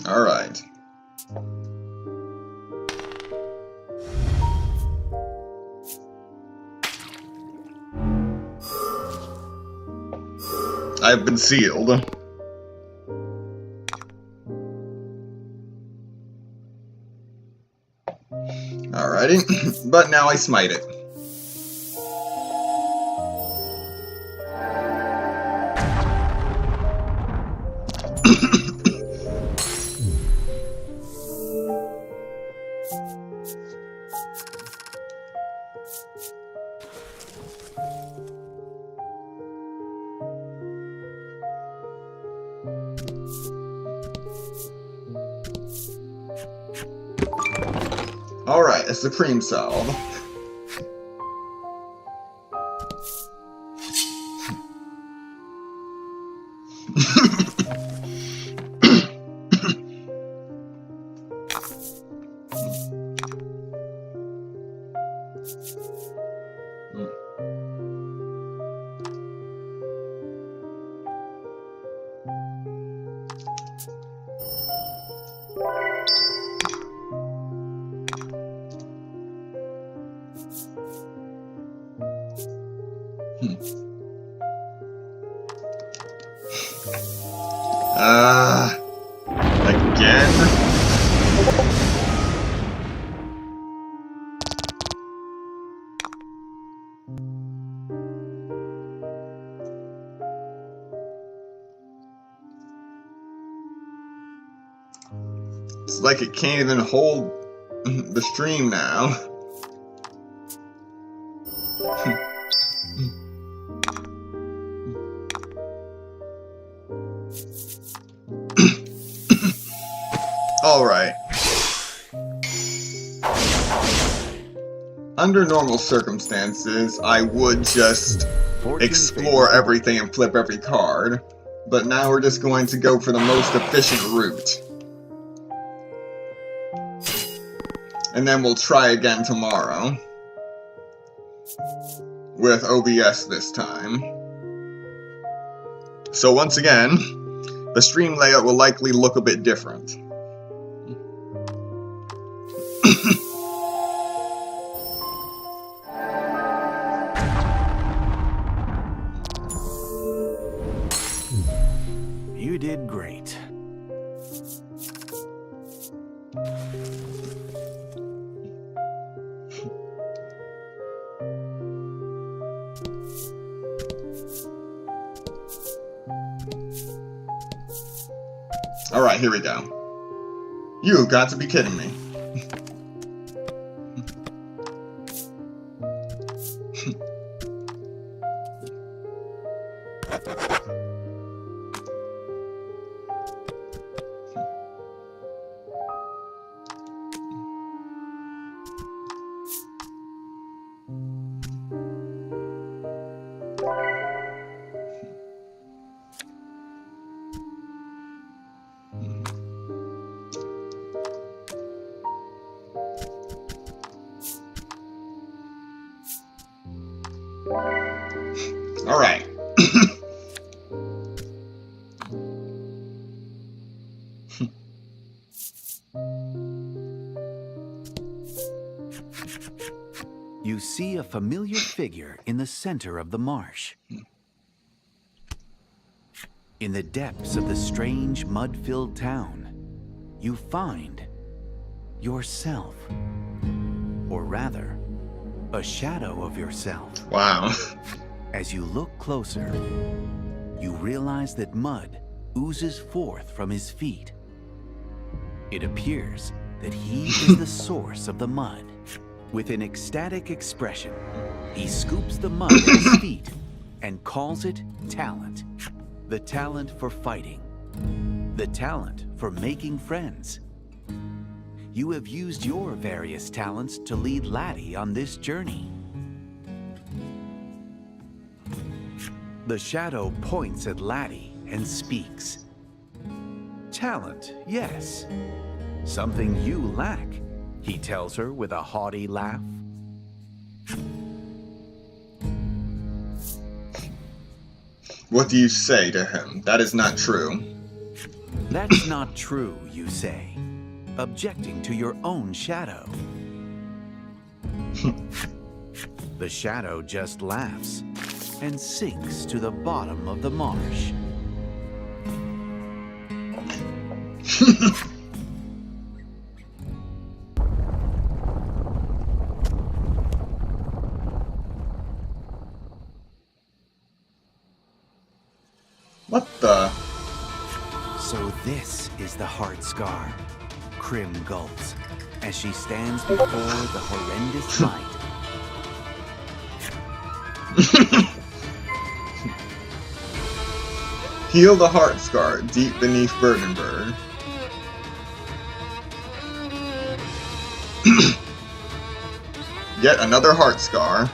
All right. I've been sealed. Alrighty, but now I smite it. Alright, a supreme salve. Again? It's like it can't even hold the stream now. Alright. Under normal circumstances, I would just explore everything and flip every card. But now we're just going to go for the most efficient route. And then we'll try again tomorrow. With OBS this time. So once again, the stream layout will likely look a bit different. You did great. Alright, here we go. You've got to be kidding me. Alright. You see a familiar figure in the center of the marsh. In the depths of the strange mud-filled town, you find yourself. Or rather, a shadow of yourself. Wow. As you look closer, you realize that mud oozes forth from his feet. It appears that he is the source of the mud. With an ecstatic expression, he scoops the mud at his feet and calls it talent. The talent for fighting. The talent for making friends. You have used your various talents to lead Laddie on this journey. The shadow points at Laddie and speaks. Talent, yes. Something you lack, he tells her with a haughty laugh. What do you say to him? That is not true. That's not true, you say, objecting to your own shadow. The shadow just laughs and sinks to the bottom of the marsh. What the? So this is the heart scar, Krim gulps, as she stands before the horrendous light. Heal the heart scar deep beneath Bergenberg. Yet another heart scar.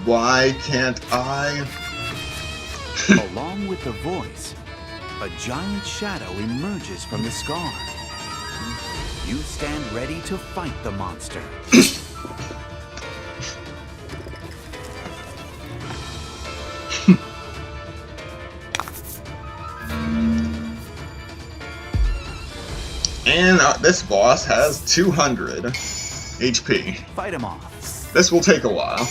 Why can't I? Along with the voice, a giant shadow emerges from the scar. You stand ready to fight the monster. And this boss has 200 HP. Fight him off. This will take a while.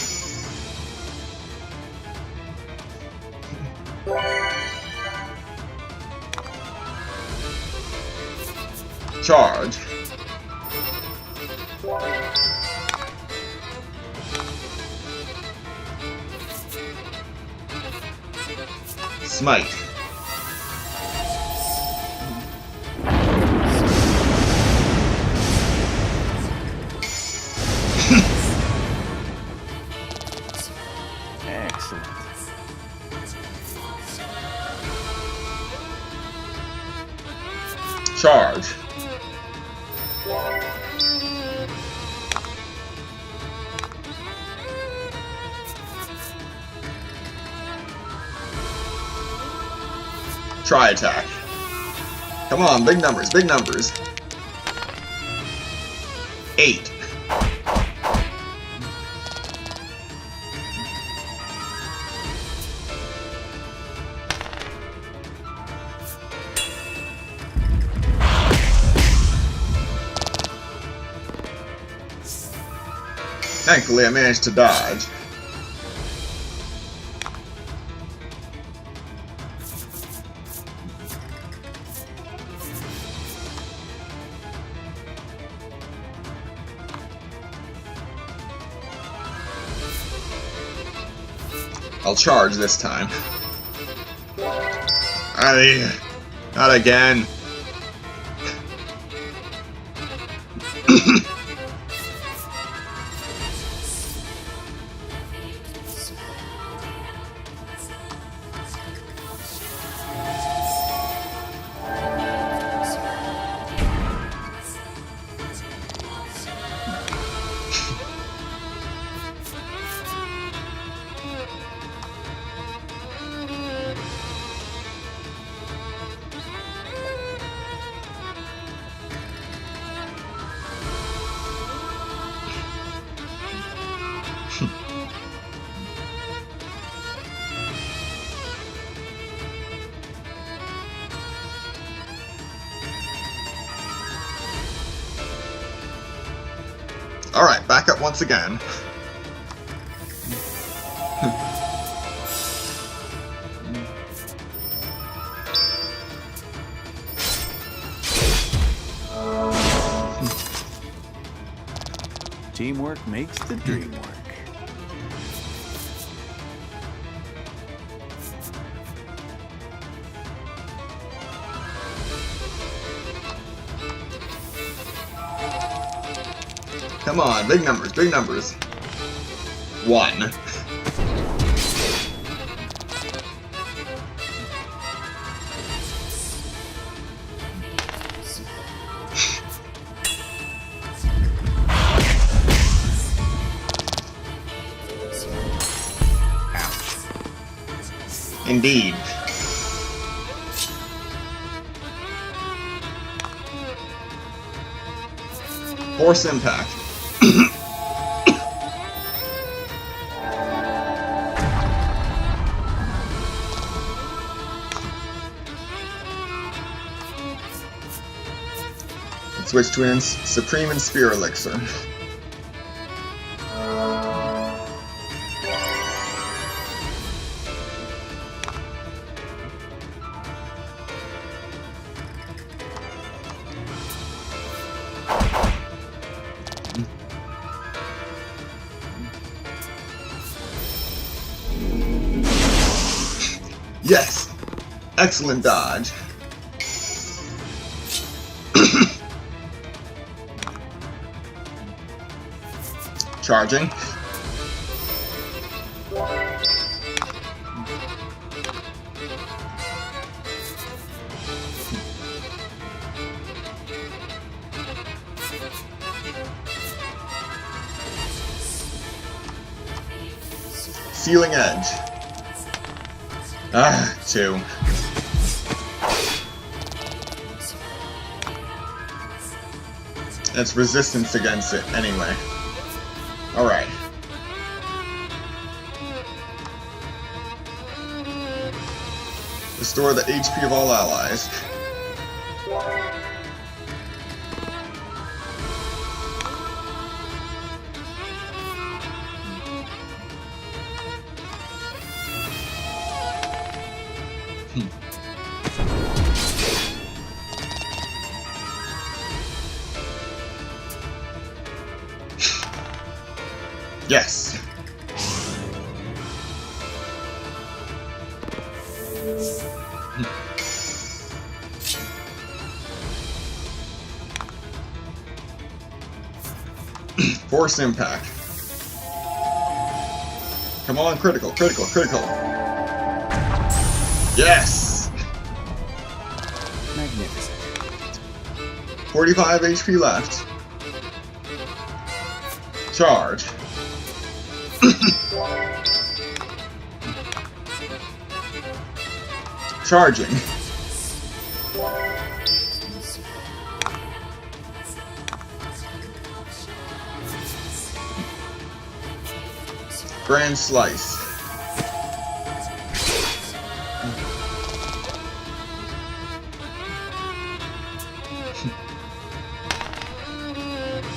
Charge. Smite. Excellent. Charge. Try attack. Come on, big numbers, big numbers. 8. Thankfully, I managed to dodge. I'll charge this time. Not again. Alright, back up once again. Teamwork makes the dream work. Come on, big numbers, big numbers. 1. Indeed. Force impact. Switch to an Supreme and Spear Elixir. Yes! Excellent dodge. Charging. Sealing Edge. Ah, 2. It's resistance against it, anyway. Alright. Restore the HP of all allies. Yes! Force Impact. Come on, critical, critical, critical. Yes! Magnificent. 45 HP left. Charge. Charging. Grand Slice.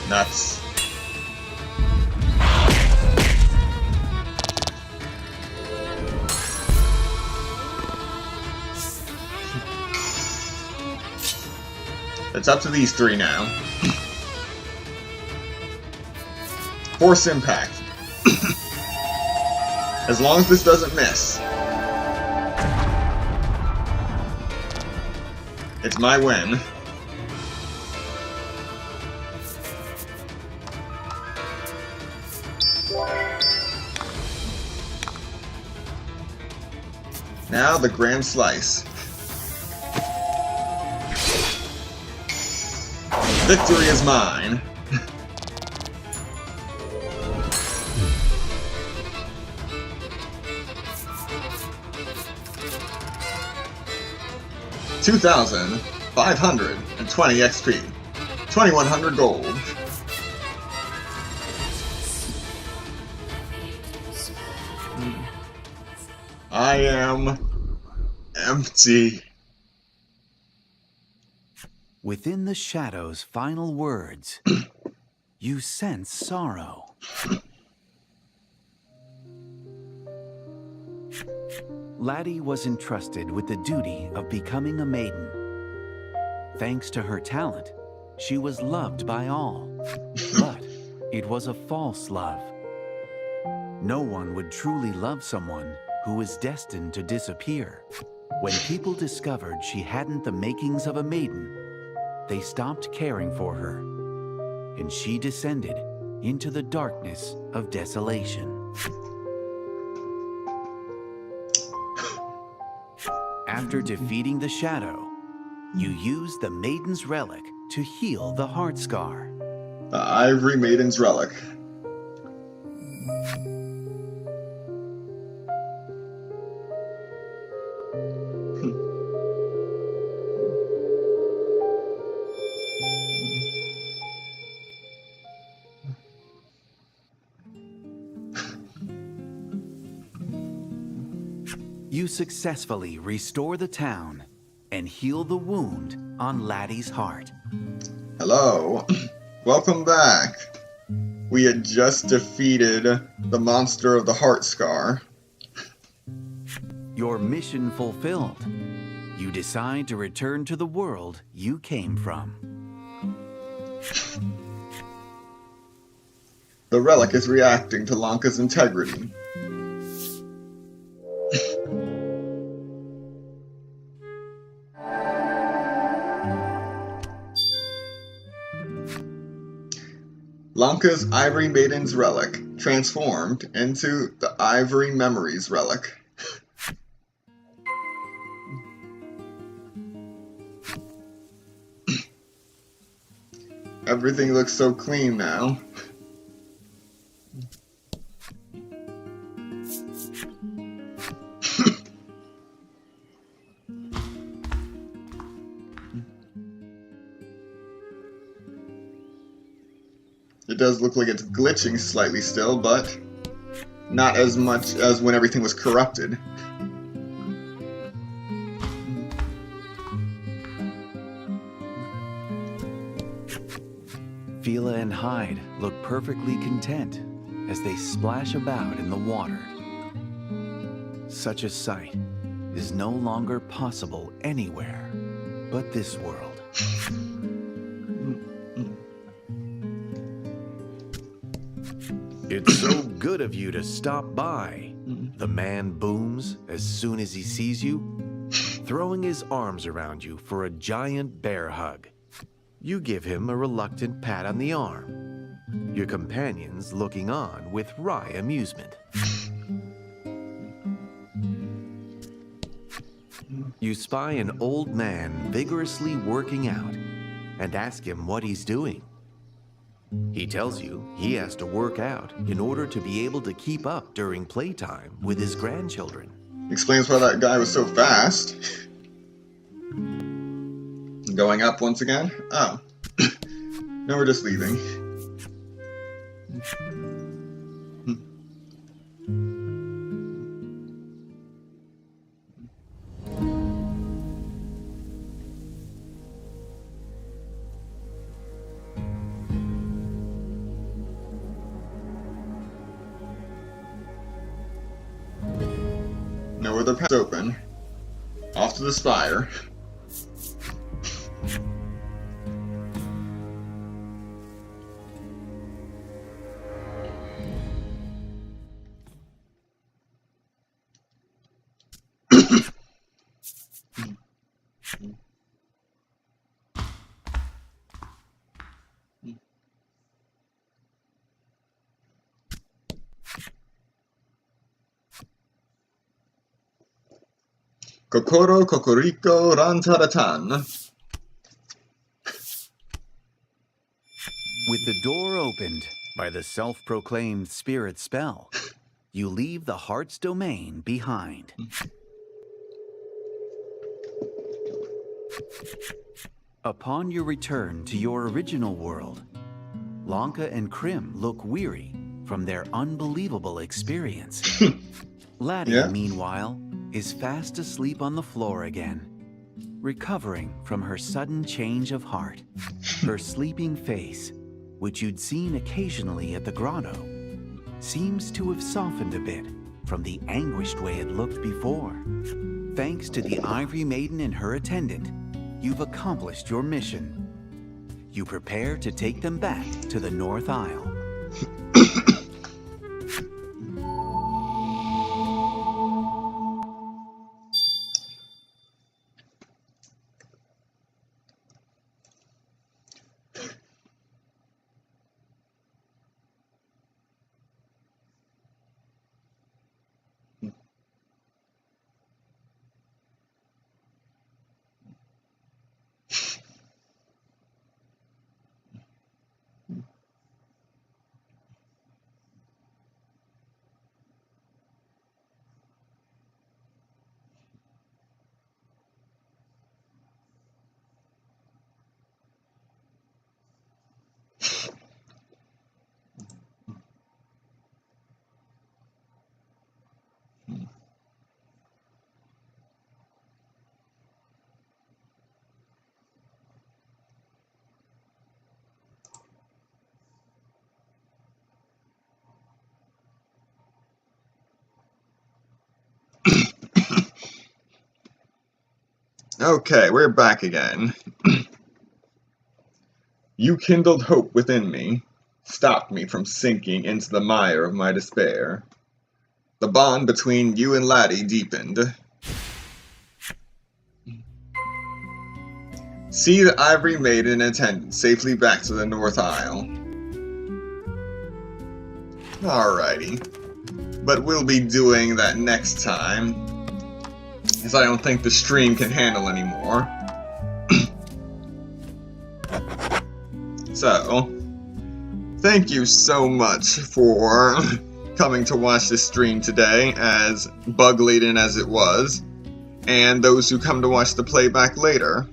Nuts. It's up to these three now. Force Impact. As long as this doesn't miss. It's my win. Now the Grand Slice. Victory is mine. $2,520 XP. 2,100 gold. I am empty. Within the shadow's final words, you sense sorrow. Laddie was entrusted with the duty of becoming a maiden. Thanks to her talent, she was loved by all. But it was a false love. No one would truly love someone who was destined to disappear. When people discovered she hadn't the makings of a maiden, they stopped caring for her, and she descended into the darkness of desolation. After defeating the shadow, you use the Maiden's Relic to heal the heart scar. The Ivory Maiden's Relic. You successfully restore the town and heal the wound on Laddie's heart. Hello. Welcome back. We had just defeated the monster of the heart scar. Your mission fulfilled. You decide to return to the world you came from. The relic is reacting to Lanka's integrity. Lanka's Ivory Maiden's Relic transformed into the Ivory Memories Relic. Everything looks so clean now. does look like it's glitching slightly still, but not as much as when everything was corrupted. Fila and Hyde look perfectly content as they splash about in the water. Such a sight is no longer possible anywhere but this world. It's so good of you to stop by, the man booms as soon as he sees you, throwing his arms around you for a giant bear hug. You give him a reluctant pat on the arm, your companions looking on with wry amusement. You spy an old man vigorously working out and ask him what he's doing. He tells you he has to work out in order to be able to keep up during playtime with his grandchildren. Explains why that guy was so fast. Going up once again? Oh. No, we're just leaving. No other paths open. Off to the spire. Kokoro Kokoriko Rantaratan. With the door opened by the self-proclaimed spirit spell, you leave the heart's domain behind. Upon your return to your original world, Lanka and Krim look weary from their unbelievable experience. Laddie, meanwhile, is fast asleep on the floor again, recovering from her sudden change of heart. Her sleeping face, which you'd seen occasionally at the grotto, seems to have softened a bit from the anguished way it looked before. Thanks to the Ivory Maiden and her attendant, you've accomplished your mission. You prepare to take them back to the North Isle. Okay, we're back again. You kindled hope within me, stopped me from sinking into the mire of my despair. The bond between you and Laddie deepened. See the Ivory Maiden and attendant safely back to the North Isle. Alrighty. But we'll be doing that next time, as I don't think the stream can handle anymore. So, thank you so much for coming to watch this stream today, as bug-laden as it was, and those who come to watch the playback later.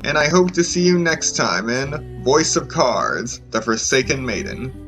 and I hope to see you next time in Voice of Cards, the Forsaken Maiden.